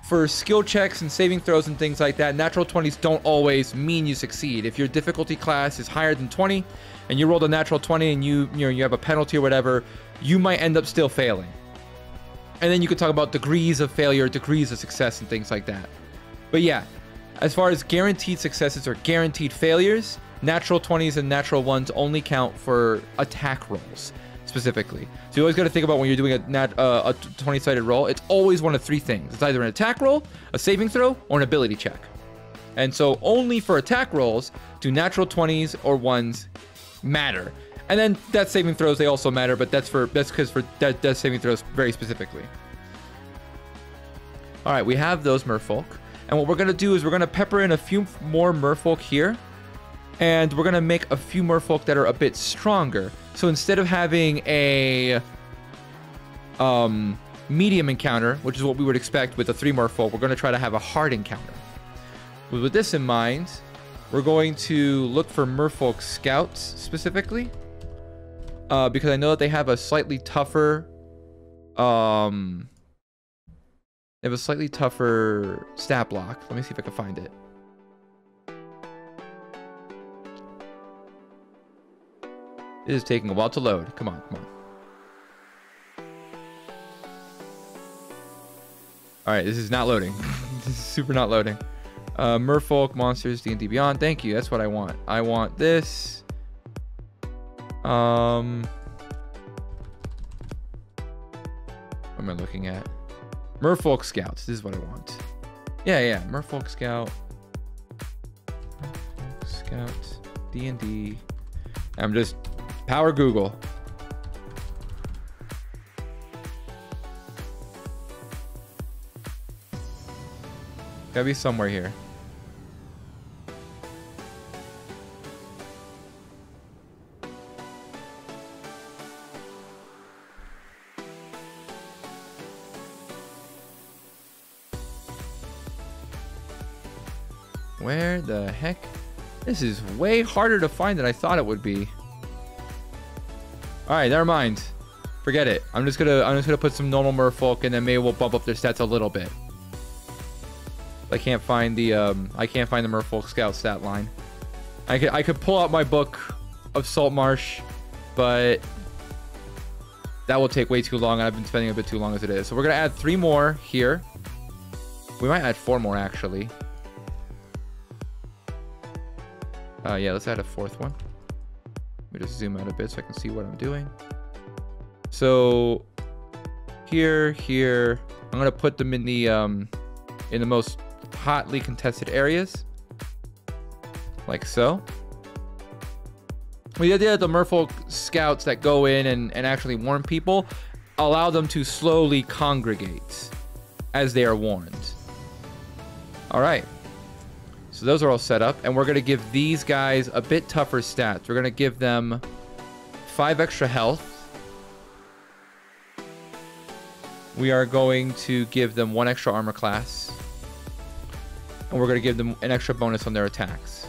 A: For skill checks and saving throws and things like that, natural 20s don't always mean you succeed. If your difficulty class is higher than 20 and you rolled a natural 20 and you have a penalty or whatever, you might end up still failing. And then you could talk about degrees of failure, degrees of success, and things like that. But yeah, as far as guaranteed successes or guaranteed failures, natural 20s and natural 1s only count for attack rolls specifically. So you always got to think about when you're doing a 20-sided roll, it's always one of three things. It's either an attack roll, a saving throw, or an ability check. And so only for attack rolls do natural 20s or 1s matter. And then death saving throws, they also matter, but that's because for death saving throws very specifically. All right, we have those merfolk. And what we're going to do is we're going to pepper in a few more merfolk here. And we're going to make a few merfolk that are a bit stronger. So instead of having a medium encounter, which is what we would expect with a 3 merfolk, we're going to try to have a hard encounter. With this in mind, we're going to look for merfolk scouts specifically. Because I know that they have a slightly tougher... They have a slightly tougher stat block. Let me see if I can find it. It is taking a while to load. Come on. All right, this is not loading. This is super not loading. Merfolk, monsters, D&D Beyond. Thank you. That's what I want. I want this. What am I looking at? Merfolk Scouts. This is what I want. Yeah. Merfolk Scout. Merfolk Scout. D&D. I'm just... Power Google. Gotta be somewhere here. Where the heck? This is way harder to find than I thought it would be. All right, never mind. Forget it. I'm just gonna put some normal merfolk, and then maybe we'll bump up their stats a little bit. I can't find the merfolk scout stat line. I could pull out my book of Saltmarsh, but that will take way too long. I've been spending a bit too long as it is. So we're gonna add 3 more here. We might add 4 more actually. Yeah, let's add a 4th one. Let me just zoom out a bit so I can see what I'm doing. So here, I'm gonna put them in the most hotly contested areas, like so. The idea that the merfolk scouts that go in and actually warn people, allow them to slowly congregate as they are warned. All right. So those are all set up, and we're going to give these guys a bit tougher stats. We're going to give them 5 extra health. We are going to give them 1 extra armor class. And we're going to give them an extra bonus on their attacks.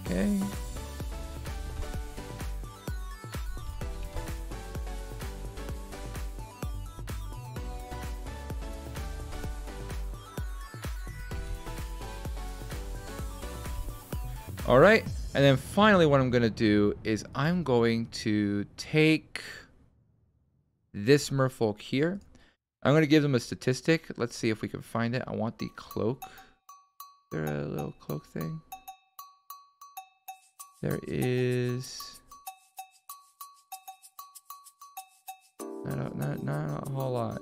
A: Okay. All right. And then finally what I'm going to do is I'm going to take this merfolk here. I'm going to give them a statistic. Let's see if we can find it. I want the cloak. Is there a little cloak thing? There is not a whole lot.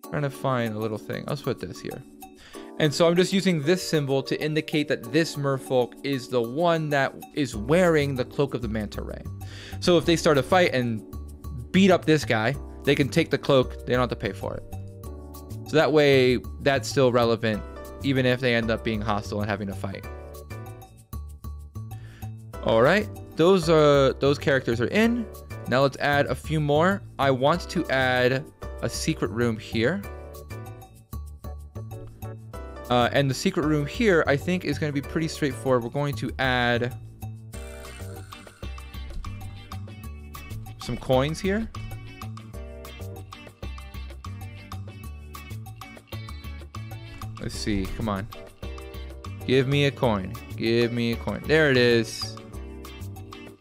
A: I'm trying to find a little thing. I'll put this here. And so I'm just using this symbol to indicate that this merfolk is the one that is wearing the cloak of the manta ray. So if they start a fight and beat up this guy, they can take the cloak. They don't have to pay for it. So that way, that's still relevant, even if they end up being hostile and having to fight. All right, those characters are in. Now let's add a few more. I want to add a secret room here. And the secret room here, I think, is going to be pretty straightforward. We're going to add some coins here. Let's see. Come on. Give me a coin. Give me a coin. There it is.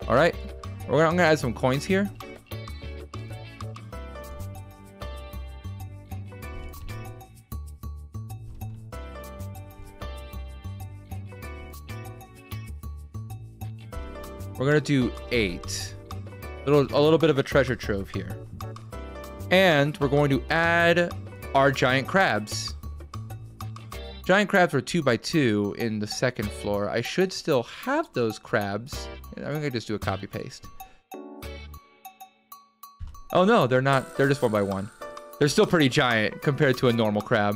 A: All right. I'm going to add some coins here. We're going to do 8. A little bit of a treasure trove here. And we're going to add our giant crabs. Giant crabs are 2x2 in the second floor. I should still have those crabs. I'm going to just do a copy paste. Oh no, they're not. They're just 1x1. They're still pretty giant compared to a normal crab.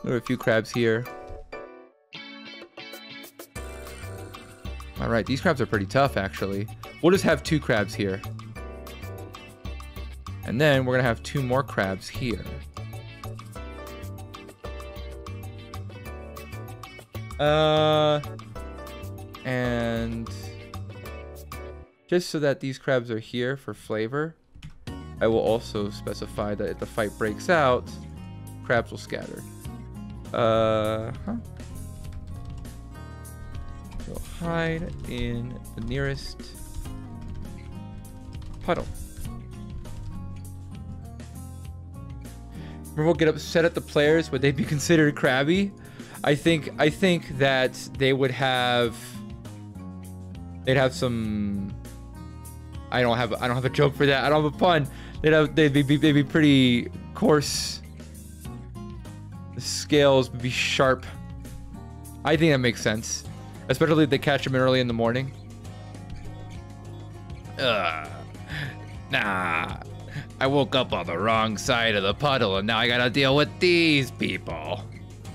A: There are a few crabs here. All right, these crabs are pretty tough, actually. We'll just have 2 crabs here. And then we're going to have 2 more crabs here. And just so that these crabs are here for flavor, I will also specify that if the fight breaks out, crabs will scatter. We'll hide in the nearest puddle. Remember, we'll get upset at the players. Would they be considered crabby? I think that they would have. They'd have some. I don't have a joke for that. I don't have a pun. They'd be pretty coarse. The scales would be sharp. I think that makes sense, especially if they catch them early in the morning. Nah. I woke up on the wrong side of the puddle and now I gotta deal with these people.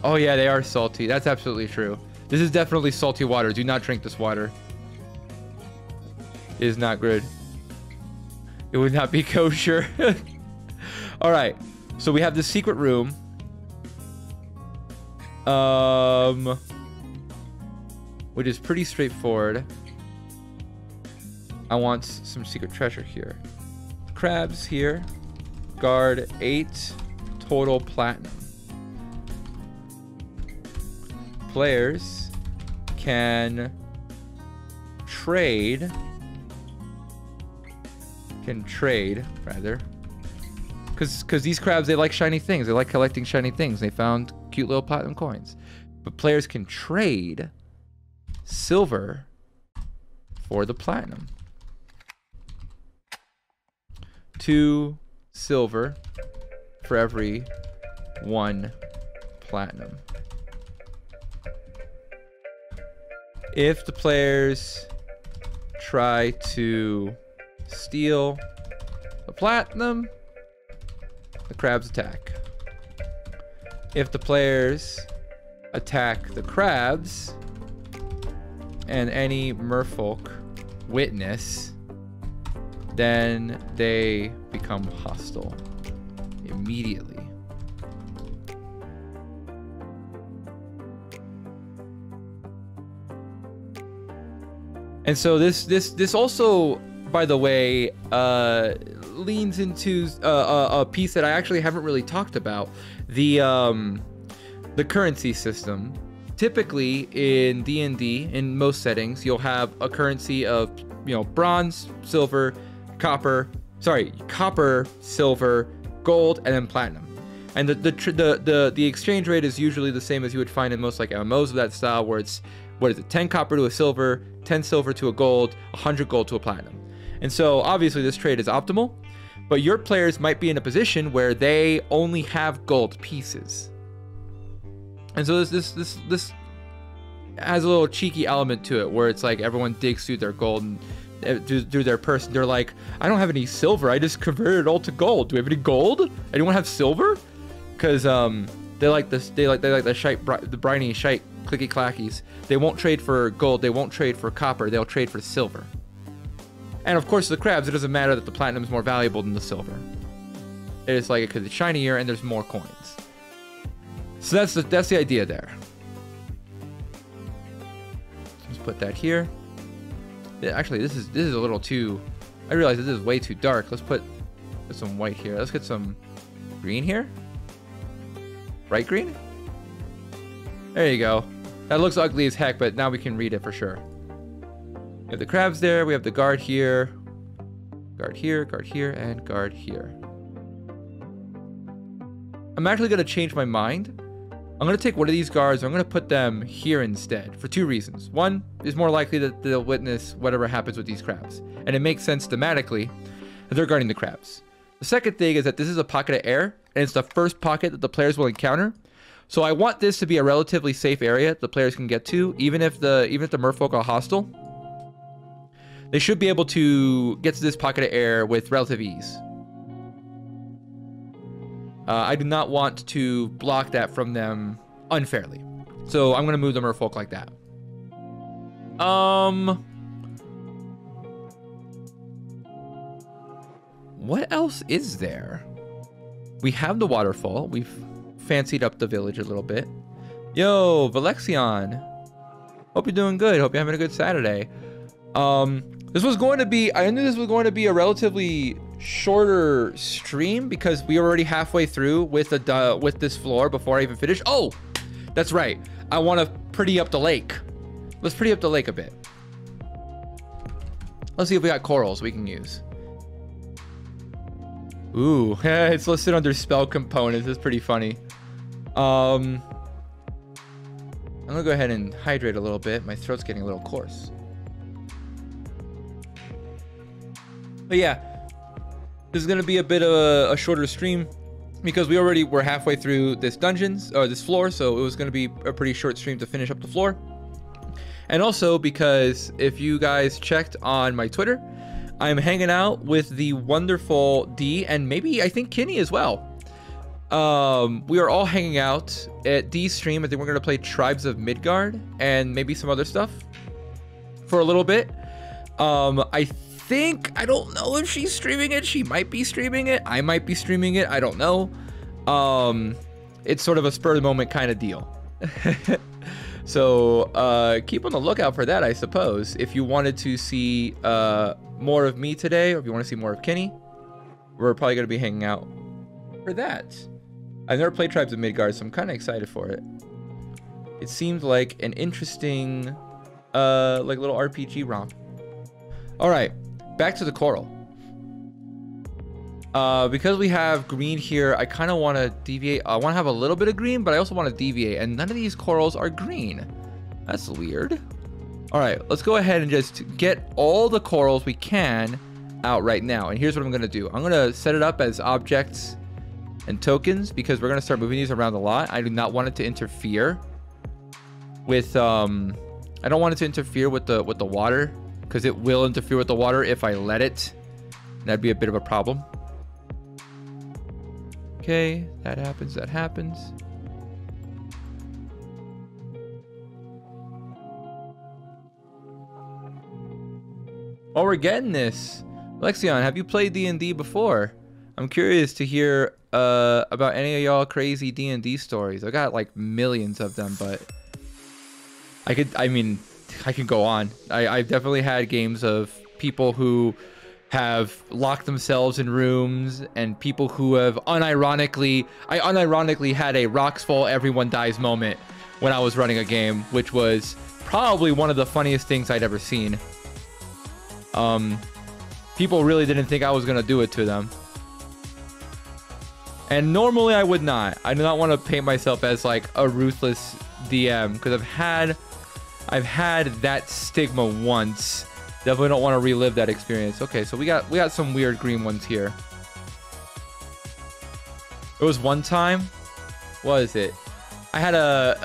A: Oh yeah, they are salty. That's absolutely true. This is definitely salty water. Do not drink this water. It is not good. It would not be kosher. All right, so we have the secret room. Which is pretty straightforward. I want some secret treasure here. Crabs here. Guard 8 total platinum. Players can trade rather, because these crabs, they like shiny things. They like collecting shiny things. They found cute little platinum coins. But players can trade silver for the platinum. 2 silver for every 1 platinum. If the players try to steal the platinum, crabs attack. If the players attack the crabs and any merfolk witness, then they become hostile immediately. And so this also, by the way, leans into a piece that I actually haven't really talked about, the currency system. Typically in D&D, in most settings, you'll have a currency of, you know, bronze, silver, copper, silver, gold, and then platinum. And the exchange rate is usually the same as you would find in most like MMOs of that style, where it's, what is it, 10 copper to a silver, 10 silver to a gold, 100 gold to a platinum. And so obviously this trade is optimal, but your players might be in a position where they only have gold pieces. And so this has a little cheeky element to it, where it's like everyone digs through their gold and through their purse, and they're like, I don't have any silver, I just converted it all to gold. Do we have any gold? Anyone have silver? Because they like the briny shite clicky clackies. They won't trade for gold, they won't trade for copper, they'll trade for silver. And of course the crabs, it doesn't matter that the platinum is more valuable than the silver. It's like, because it's shinier and there's more coins. So that's the idea there. Let's put that here. Yeah, actually, this is a little too, I realize this is way too dark. Let's put some white here. Let's get some green here. Bright green? There you go. That looks ugly as heck, but now we can read it for sure. We have the crabs there. We have the guard here. Guard here, and guard here. I'm actually going to change my mind. I'm going to take one of these guards. I'm going to put them here instead for two reasons. One, is more likely that they'll witness whatever happens with these crabs. And it makes sense thematically that they're guarding the crabs. The second thing is that this is a pocket of air, and it's the first pocket that the players will encounter. So I want this to be a relatively safe area the players can get to, even if the merfolk are hostile. They should be able to get to this pocket of air with relative ease. I do not want to block that from them unfairly. So I'm going to move the merfolk like that. What else is there? We have the waterfall. We've fancied up the village a little bit. Yo, Valexion. Hope you're doing good. Hope you're having a good Saturday. This was going to be, I knew this was going to be a relatively shorter stream because we were already halfway through with this floor before I even finished. Oh, that's right. I want to pretty up the lake. Let's pretty up the lake a bit. Let's see if we got corals we can use. Ooh, it's listed under spell components. It's pretty funny. I'm gonna go ahead and hydrate a little bit. My throat's getting a little coarse. But yeah, this is gonna be a bit of a shorter stream because we already were halfway through this this floor, so it was gonna be a pretty short stream to finish up the floor. And also because if you guys checked on my Twitter, I'm hanging out with the wonderful D and maybe I think Kinney as well. We are all hanging out at D's stream. I think we're gonna play Tribes of Midgard and maybe some other stuff for a little bit. I don't know if she's streaming it. She might be streaming it. I might be streaming it. I don't know. It's sort of a spur of the moment kind of deal. So keep on the lookout for that, I suppose. If you wanted to see more of me today, or if you want to see more of Kenny, we're probably going to be hanging out for that. I've never played Tribes of Midgard, so I'm kind of excited for it. It seemed like an interesting, like little RPG romp. All right, back to the coral. Because we have green here, I kind of want to deviate. I want to have a little bit of green, but I also want to deviate, and none of these corals are green. That's weird. All right, let's go ahead and just get all the corals we can out right now. And here's what I'm going to do. I'm going to set it up as objects and tokens because we're going to start moving these around a lot. I do not want it to interfere with, I don't want it to interfere with the water, because it will interfere with the water if I let it. That'd be a bit of a problem. Okay, that happens, that happens. Oh, we're getting this. Lexion, have you played D&D before? I'm curious to hear about any of y'all crazy D&D stories. I got like millions of them, but I can go on. I've definitely had games of people who have locked themselves in rooms and people who have unironically had a rocks fall, everyone dies moment when I was running a game, which was probably one of the funniest things I'd ever seen. People really didn't think I was gonna do it to them. And normally I would not. I do not want to paint myself as like a ruthless DM because I've had that stigma once. Definitely don't want to relive that experience. Okay, so we got some weird green ones here. There was one time, what is it? I had a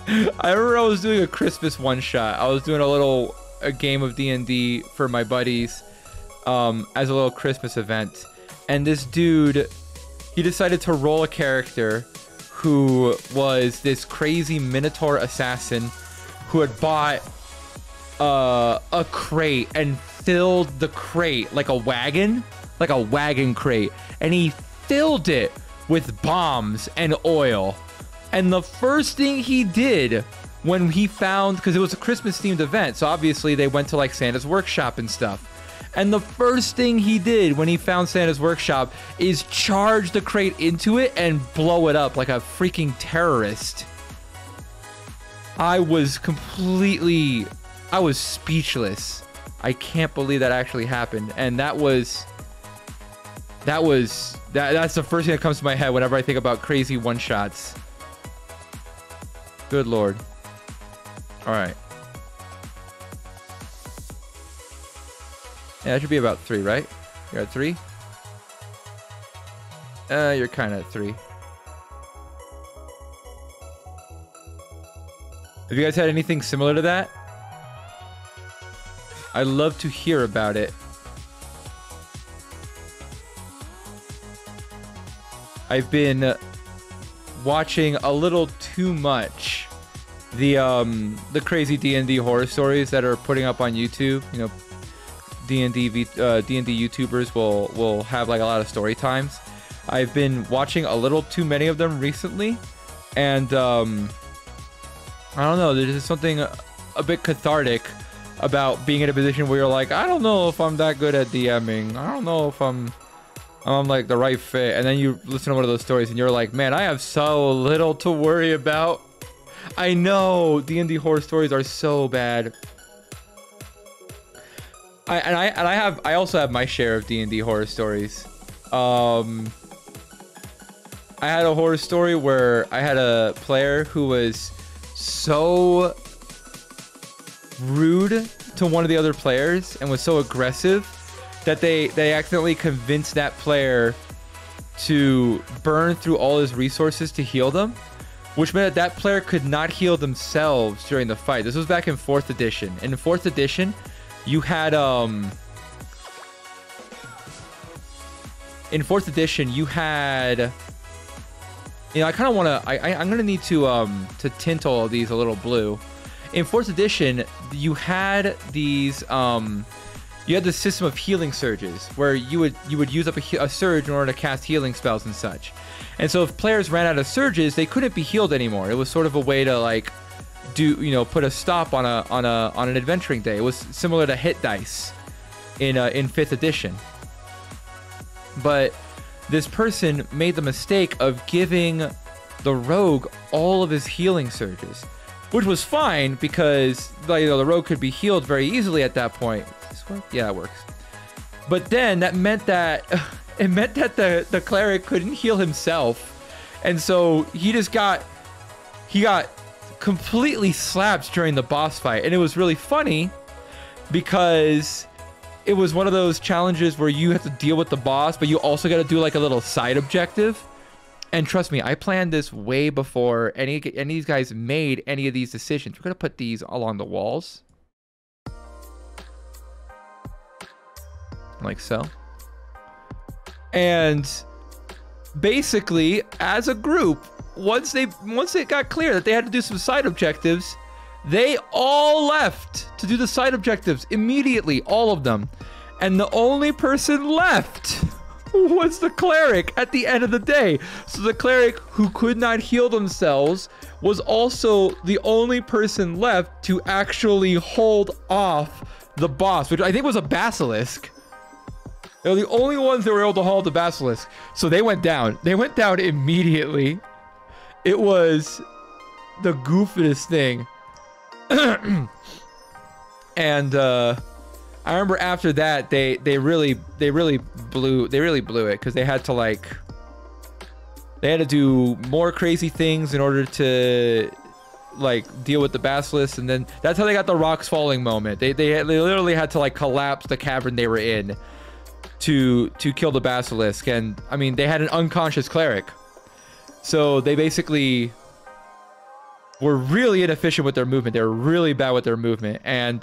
A: I remember I was doing a Christmas one shot. I was doing a game of D&D for my buddies as a little Christmas event. And this dude, he decided to roll a character who was this crazy Minotaur assassin who had bought a crate and filled the crate like a wagon crate, and he filled it with bombs and oil. And the first thing he did when he found, because it was a Christmas themed event, so obviously they went to like Santa's workshop and stuff, and the first thing he did when he found Santa's workshop is charge the crate into it and blow it up like a freaking terrorist. I was speechless. I can't believe that actually happened. And that's the first thing that comes to my head whenever I think about crazy one-shots. Good Lord. All right. Yeah, that should be about 3, right? You're at 3? You're kind of at 3. Have you guys had anything similar to that? I'd love to hear about it. I've been watching a little too much the crazy D&D horror stories that are putting up on YouTube. You know, D&D YouTubers will have like a lot of story times. I've been watching a little too many of them recently, and I don't know, there's just something a bit cathartic about being in a position where you're like, I don't know if I'm that good at DMing. I don't know if I'm like the right fit. And then you listen to one of those stories and you're like, man, I have so little to worry about. I know D&D horror stories are so bad. I also have my share of D&D horror stories. I had a horror story where I had a player who was so rude to one of the other players and was so aggressive that they accidentally convinced that player to burn through all his resources to heal them, which meant that player could not heal themselves during the fight. This was back in 4th edition. In 4th edition, you had in 4th edition you had, you know, I kind of want to I'm gonna need to tint all of these a little blue. In 4th edition, you had these you had the system of healing surges where you would use up a surge in order to cast healing spells and such. And so if players ran out of surges, they couldn't be healed anymore. It was sort of a way to like put a stop on an adventuring day. It was similar to hit dice in 5th edition. But this person made the mistake of giving the rogue all of his healing surges, which was fine because the rogue could be healed very easily at that point. Does this work? Yeah, it works. But then that meant that the cleric couldn't heal himself, and so he got completely slapped during the boss fight. And it was really funny because it was one of those challenges where you have to deal with the boss, but you also got to do like a little side objective. And trust me, I planned this way before any of these guys made any of these decisions. We're gonna put these along the walls, like so. And basically, as a group, once it got clear that they had to do some side objectives, they all left to do the side objectives immediately, all of them. And the only person left was the cleric at the end of the day. So the cleric who could not heal themselves was also the only person left to actually hold off the boss, which I think was a basilisk. They were the only ones that were able to hold the basilisk. So they went down. They went down immediately. It was the goofiest thing. And I remember after that they really blew it, because they had to do more crazy things in order to like deal with the basilisk, and then that's how they got the rocks falling moment. They literally had to like collapse the cavern they were in to kill the basilisk. And I mean, they had an unconscious cleric, so they basically were really inefficient with their movement. They were really bad with their movement, and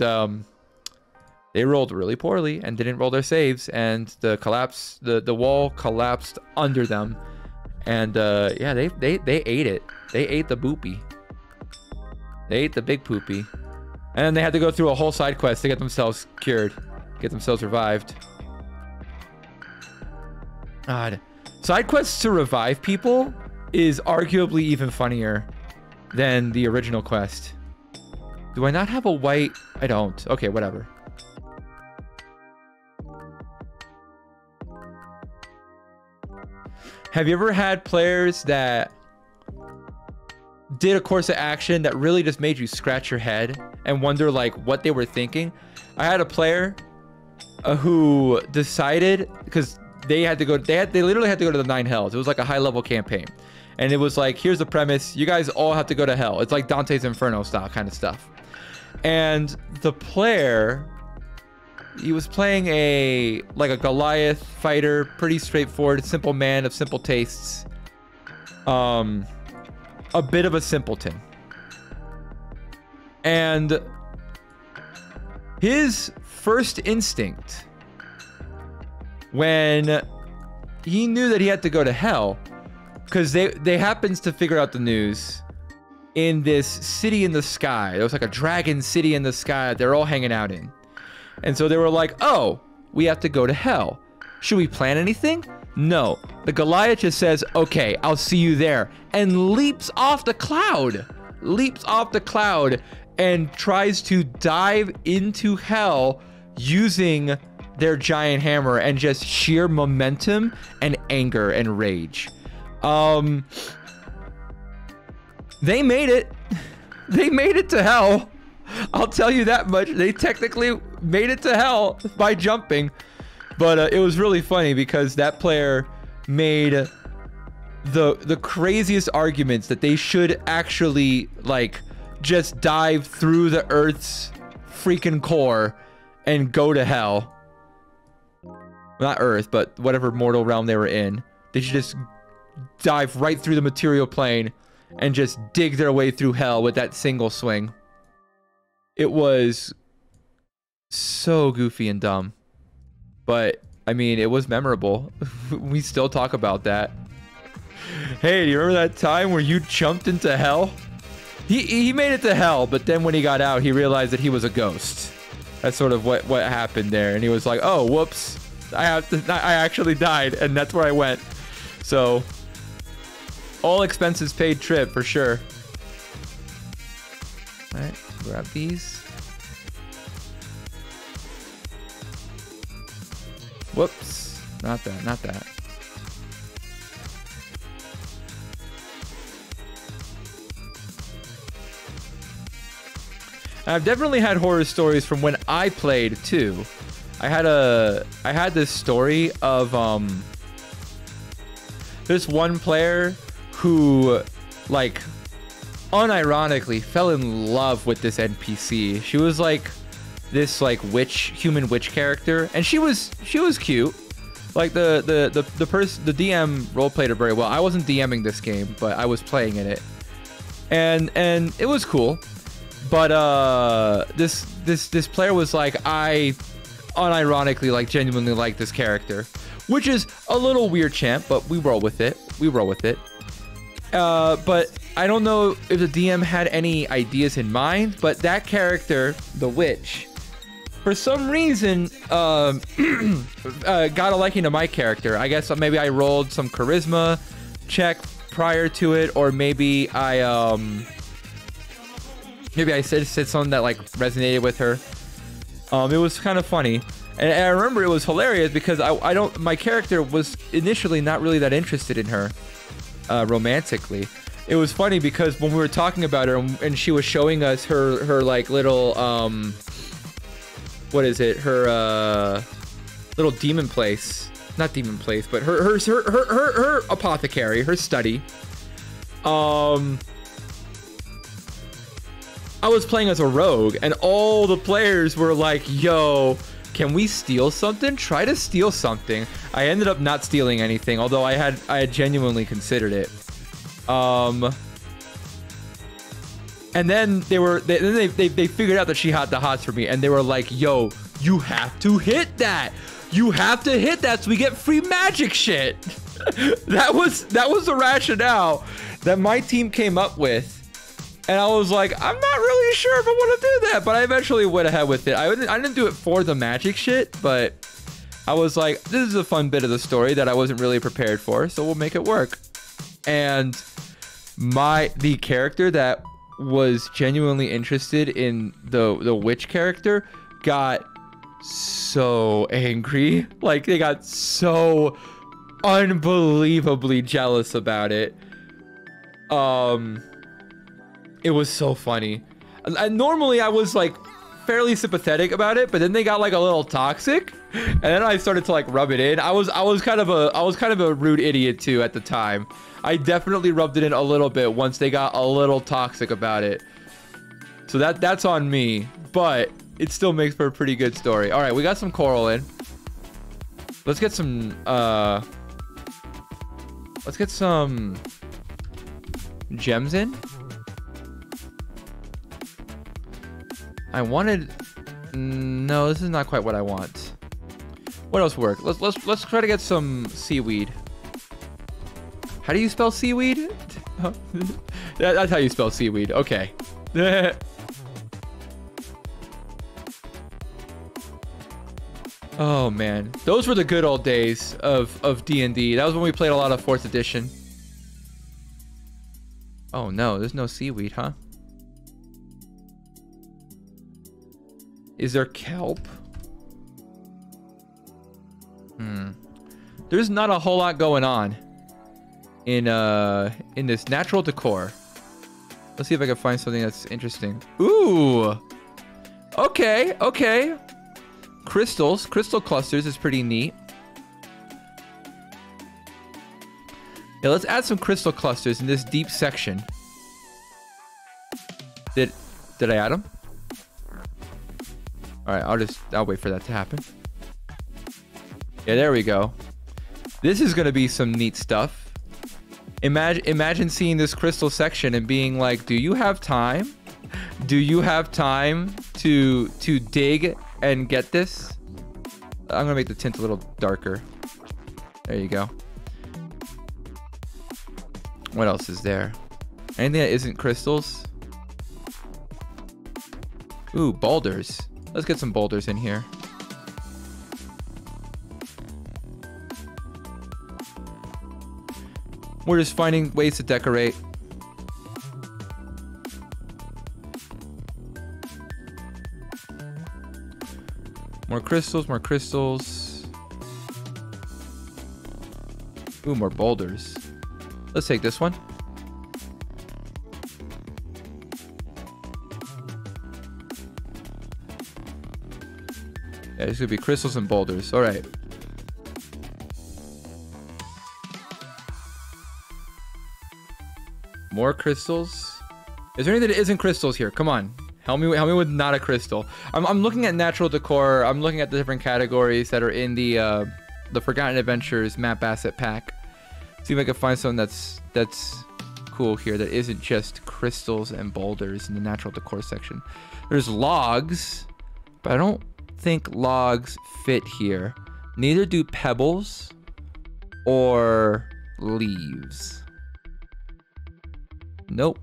A: they rolled really poorly and didn't roll their saves, and the wall collapsed under them. And yeah, they ate it. They ate the boopy. They ate the big poopy. And then they had to go through a whole side quest to get themselves cured, get themselves revived. God, side quests to revive people is arguably even funnier than the original quest. Do I not have a white? I don't. Okay, whatever. Have you ever had players that did a course of action that really just made you scratch your head and wonder like what they were thinking? I had a player who decided, because they literally had to go to the 9 hells. It was like a high level campaign. And it was like, here's the premise. You guys all have to go to hell. It's like Dante's Inferno style kind of stuff. And the player, he was playing like a Goliath fighter, pretty straightforward, simple man of simple tastes. A bit of a simpleton. And his first instinct, when he knew that he had to go to hell, because they happens to figure out the news in this city in the sky. There was like a dragon city in the sky that they're all hanging out in. And so they were like, oh, we have to go to hell. Should we plan anything? No. The Goliath just says, okay, I'll see you there. And leaps off the cloud. Leaps off the cloud and tries to dive into hell using their giant hammer and just sheer momentum and anger and rage. They made it. They made it to hell. I'll tell you that much. They technically made it to hell by jumping. But it was really funny because that player made the craziest arguments that they should actually like just dive through the Earth's freaking core and go to hell. Not Earth, but whatever mortal realm they were in. They should just dive right through the material plane and just dig their way through hell with that single swing. It was so goofy and dumb. But, I mean, it was memorable. We still talk about that. Hey, do you remember that time where you jumped into hell? He made it to hell, but then when he got out, he realized that he was a ghost. That's sort of what happened there. And he was like, oh, whoops. I actually died, and that's where I went. So, all expenses paid trip for sure. All right, grab these. Whoops, not that, not that. I've definitely had horror stories from when I played too. I had this story of this one player who like unironically fell in love with this NPC. She was like this like human witch character, and she was cute. Like the DM role played her very well. I wasn't DMing this game, but I was playing in it, and it was cool. But this player was like, I unironically like genuinely like this character, which is a little weird chant, but we roll with it. We roll with it. But I don't know if the DM had any ideas in mind, but that character, the witch, for some reason, got a liking to my character. I guess maybe I rolled some charisma check prior to it, or maybe I said something that like resonated with her. It was kind of funny, and I remember it was hilarious because my character was initially not really that interested in her romantically. It was funny because when we were talking about her and she was showing us her like little what is it, her little demon place, not demon place, but her apothecary, her study. I was playing as a rogue, and all the players were like, yo, can we steal something? Try to steal something. I ended up not stealing anything, although I had genuinely considered it. And then they figured out that she had the hots for me, and they were like, yo, you have to hit that. You have to hit that so we get free magic shit. That was the rationale that my team came up with. And I was like, I'm not really sure if I want to do that, but I eventually went ahead with it. I didn't do it for the magic shit, but I was like, this is a fun bit of the story that I wasn't really prepared for, so we'll make it work. And the character that was genuinely interested in the witch character got so angry. Like, they got so unbelievably jealous about it. It was so funny. Normally I was like fairly sympathetic about it, but then they got like a little toxic, and then I started to like rub it in. I was kind of a rude idiot too at the time. I definitely rubbed it in a little bit once they got a little toxic about it. So that's on me, but it still makes for a pretty good story. All right, we got some coral in. Let's get some gems in. No, this is not quite what I want. What else work? Let's try to get some seaweed. How do you spell seaweed? That's how you spell seaweed. Okay. Oh man, those were the good old days of D&D. That was when we played a lot of 4th edition. Oh no, there's no seaweed, huh? Is there kelp? There's not a whole lot going on in this natural decor. Let's see if I can find something that's interesting. Ooh. Okay. Crystal clusters is pretty neat. Yeah, let's add some crystal clusters in this deep section. Did I add them? All right, I'll wait for that to happen. Yeah, there we go. This is gonna be some neat stuff. Imagine seeing this crystal section and being like, do you have time? Do you have time to dig and get this? I'm gonna make the tint a little darker. There you go. What else is there? Anything that isn't crystals? Ooh, boulders. Let's get some boulders in here. We're just finding ways to decorate. More crystals. Ooh, more boulders. Let's take this one. Yeah, this could be crystals and boulders. All right. More crystals. Is there anything that isn't crystals here? Come on. Help me with not a crystal. I'm looking at natural decor. I'm looking at the different categories that are in the Forgotten Adventures map asset pack. See if I can find something that's cool here that isn't just crystals and boulders in the natural decor section. There's logs, but I don't think logs fit here. Neither do pebbles or leaves. Nope.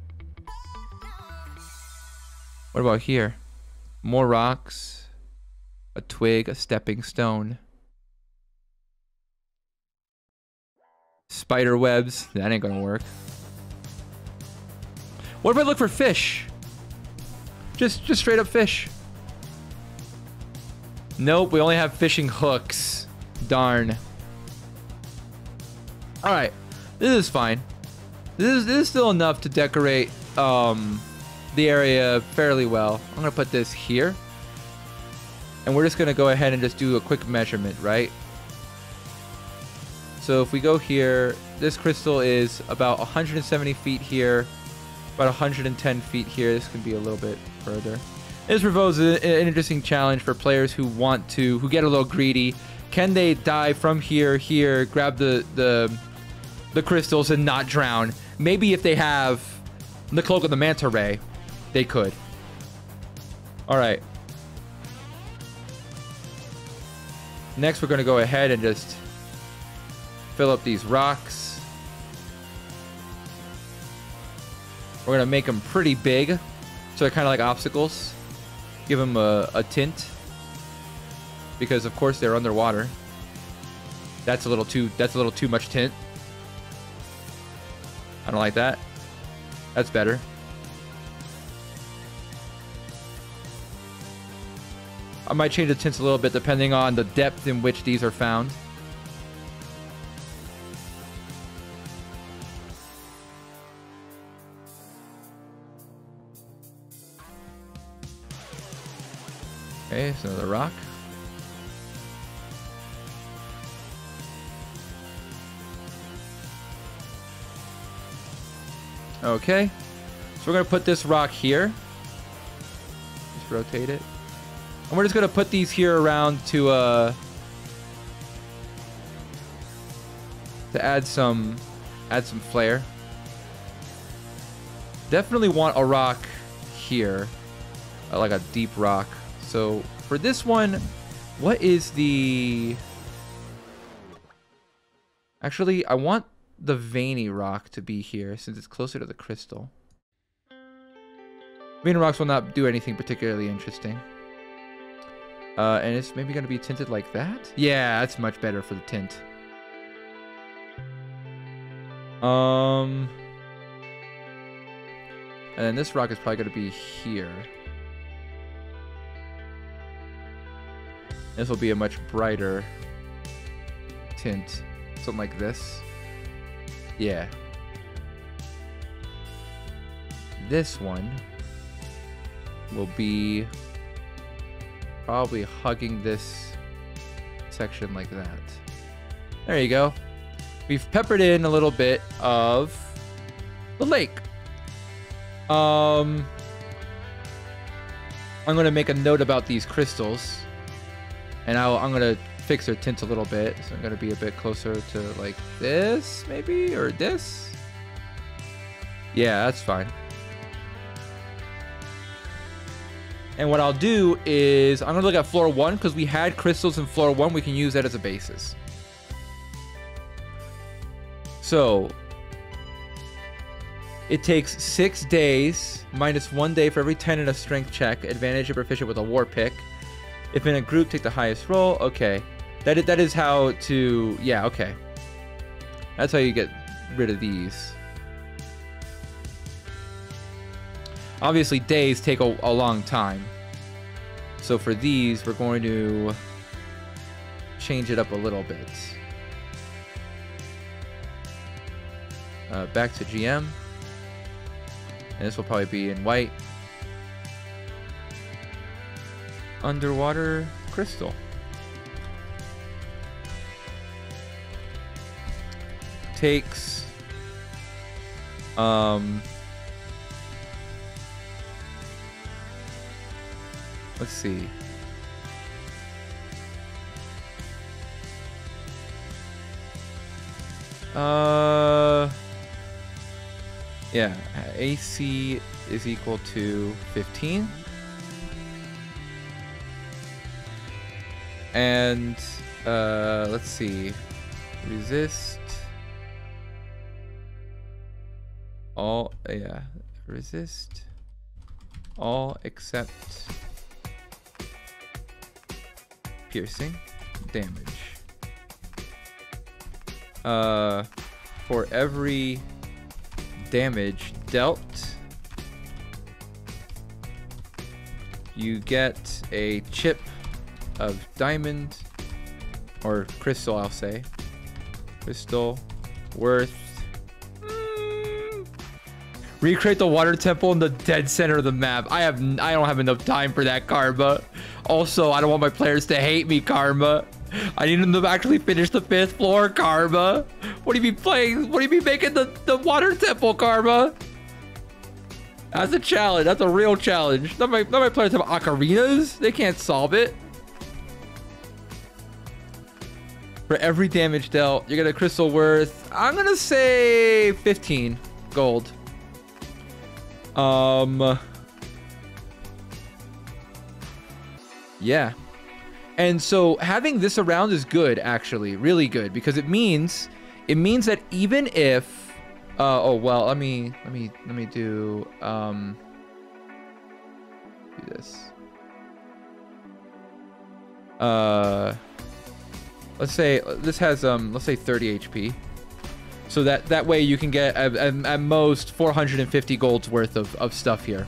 A: What about here? More rocks, a twig, a stepping stone. Spider webs, that ain't gonna work. What if I look for fish? Just straight up fish. Nope, we only have fishing hooks. Darn. Alright, this is fine. This is still enough to decorate the area fairly well. I'm gonna put this here. And we're just gonna go ahead and just do a quick measurement, right? So if we go here, this crystal is about 170 feet here, about 110 feet here. This can be a little bit further. This proposes an interesting challenge for players who get a little greedy. Can they dive from here, grab the crystals and not drown? Maybe if they have the Cloak of the Manta Ray, they could. All right. Next, we're going to go ahead and just fill up these rocks. We're going to make them pretty big, so they're kind of like obstacles. Give them a tint, because of course they're underwater. That's a little too much tint. I don't like that. That's better. I might change the tints a little bit depending on the depth in which these are found. Okay, so another rock. Okay, so we're gonna put this rock here. Just rotate it. And we're just gonna put these here around to add some flair. Definitely want a rock here, like a deep rock. So for this one, what is the... Actually, I want the veiny rock to be here since it's closer to the crystal. Veiny rocks will not do anything particularly interesting. And it's maybe going to be tinted like that? Yeah, that's much better for the tint. And then this rock is probably going to be here. This will be a much brighter tint. Something like this. Yeah. This one will be probably hugging this section like that. There you go. We've peppered in a little bit of the lake. I'm going to make a note about these crystals. And I'm going to fix their tint a little bit. So I'm going to be a bit closer to like this, maybe? Or this? Yeah, that's fine. And what I'll do is I'm going to look at floor 1 because we had crystals in floor 1. We can use that as a basis. So it takes 6 days, minus 1 day for every 10 in a strength check. Advantage if proficient with a war pick. If in a group, take the highest roll. Okay. That is how to... Yeah, okay. That's how you get rid of these. Obviously, days take a long time. So for these, we're going to change it up a little bit. Back to GM. And this will probably be in white. Underwater crystal. Takes let's see. Yeah, AC is equal to 15. And let's see. Resist. All, yeah. Resist. All except piercing damage. For every damage dealt, you get a chip of diamond or crystal, I'll say. Crystal worth. Recreate the water temple in the dead center of the map. I don't have enough time for that, Karma. Also, I don't want my players to hate me, Karma. I need them to actually finish the 5th floor, Karma. What do you be playing? What do you be making the water temple, Karma? That's a challenge. That's a real challenge. None of my players have ocarinas. They can't solve it. For every damage dealt, you get a crystal worth, I'm gonna say 15 gold. Yeah. And so having this around is good, actually, really good, because it means that even if oh well, let me do this. Let's say this has let's say 30 HP. So that way you can get at most 450 gold's worth of stuff here.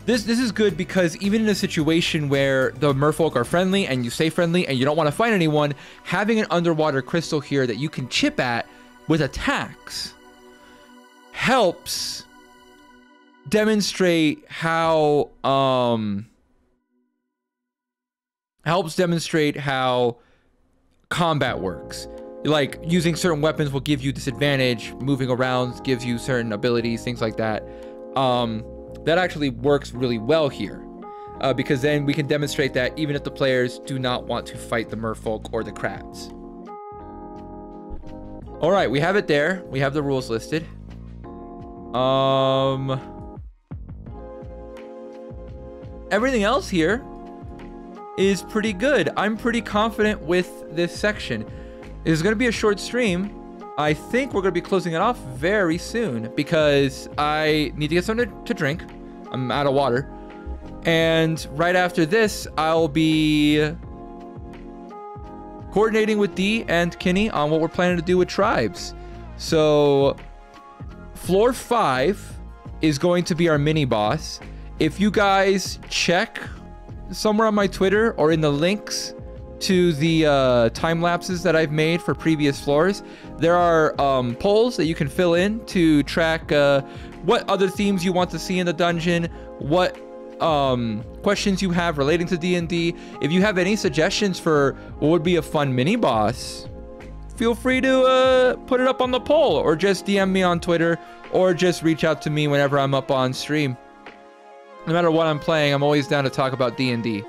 A: This is good because even in a situation where the merfolk are friendly and you stay friendly and you don't want to fight anyone, having an underwater crystal here that you can chip at with attacks helps demonstrate how combat works. Like using certain weapons will give you disadvantage, moving around gives you certain abilities, things like that. That actually works really well here, because then we can demonstrate that even if the players do not want to fight the merfolk or the crabs. All right, we have it there. We have the rules listed. Everything else here is pretty good. I'm pretty confident with this section. It's going to be a short stream. I think we're going to be closing it off very soon because I need to get something to drink. I'm out of water. And right after this, I'll be coordinating with Dee and Kinney on what we're planning to do with tribes. So floor 5 is going to be our mini boss. If you guys check somewhere on my Twitter or in the links to the time lapses that I've made for previous floors, there are polls that you can fill in to track what other themes you want to see in the dungeon, what questions you have relating to D&D. If you have any suggestions for what would be a fun mini boss, feel free to put it up on the poll, or just DM me on Twitter, or just reach out to me whenever I'm up on stream. No matter what I'm playing, I'm always down to talk about D&D.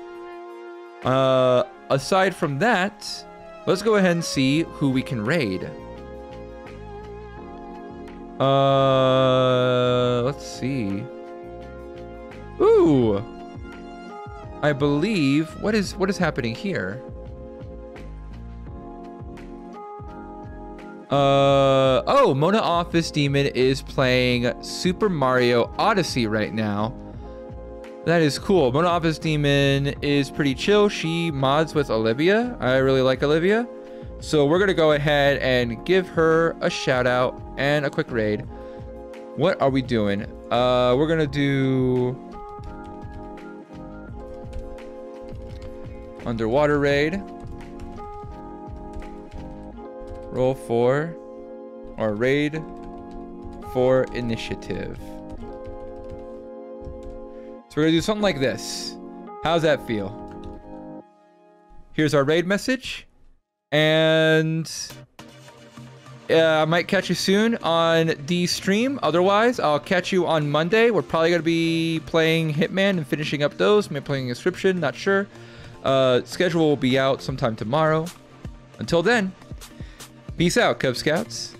A: Aside from that, let's go ahead and see who we can raid. Let's see. Ooh, I believe what is happening here? Oh, Mona Office Demon is playing Super Mario Odyssey right now. That is cool. Mona Office Demon is pretty chill. She mods with Olivia. I really like Olivia. So we're going to go ahead and give her a shout out and a quick raid. What are we doing? We're going to do underwater raid. Roll 4 or raid for initiative. So we're gonna do something like this. How's that feel? Here's our raid message. And I might catch you soon on the stream. Otherwise, I'll catch you on Monday. We're probably gonna be playing Hitman and finishing up those. Maybe playing Inscription, not sure. Schedule will be out sometime tomorrow. Until then, peace out, Cub Scouts.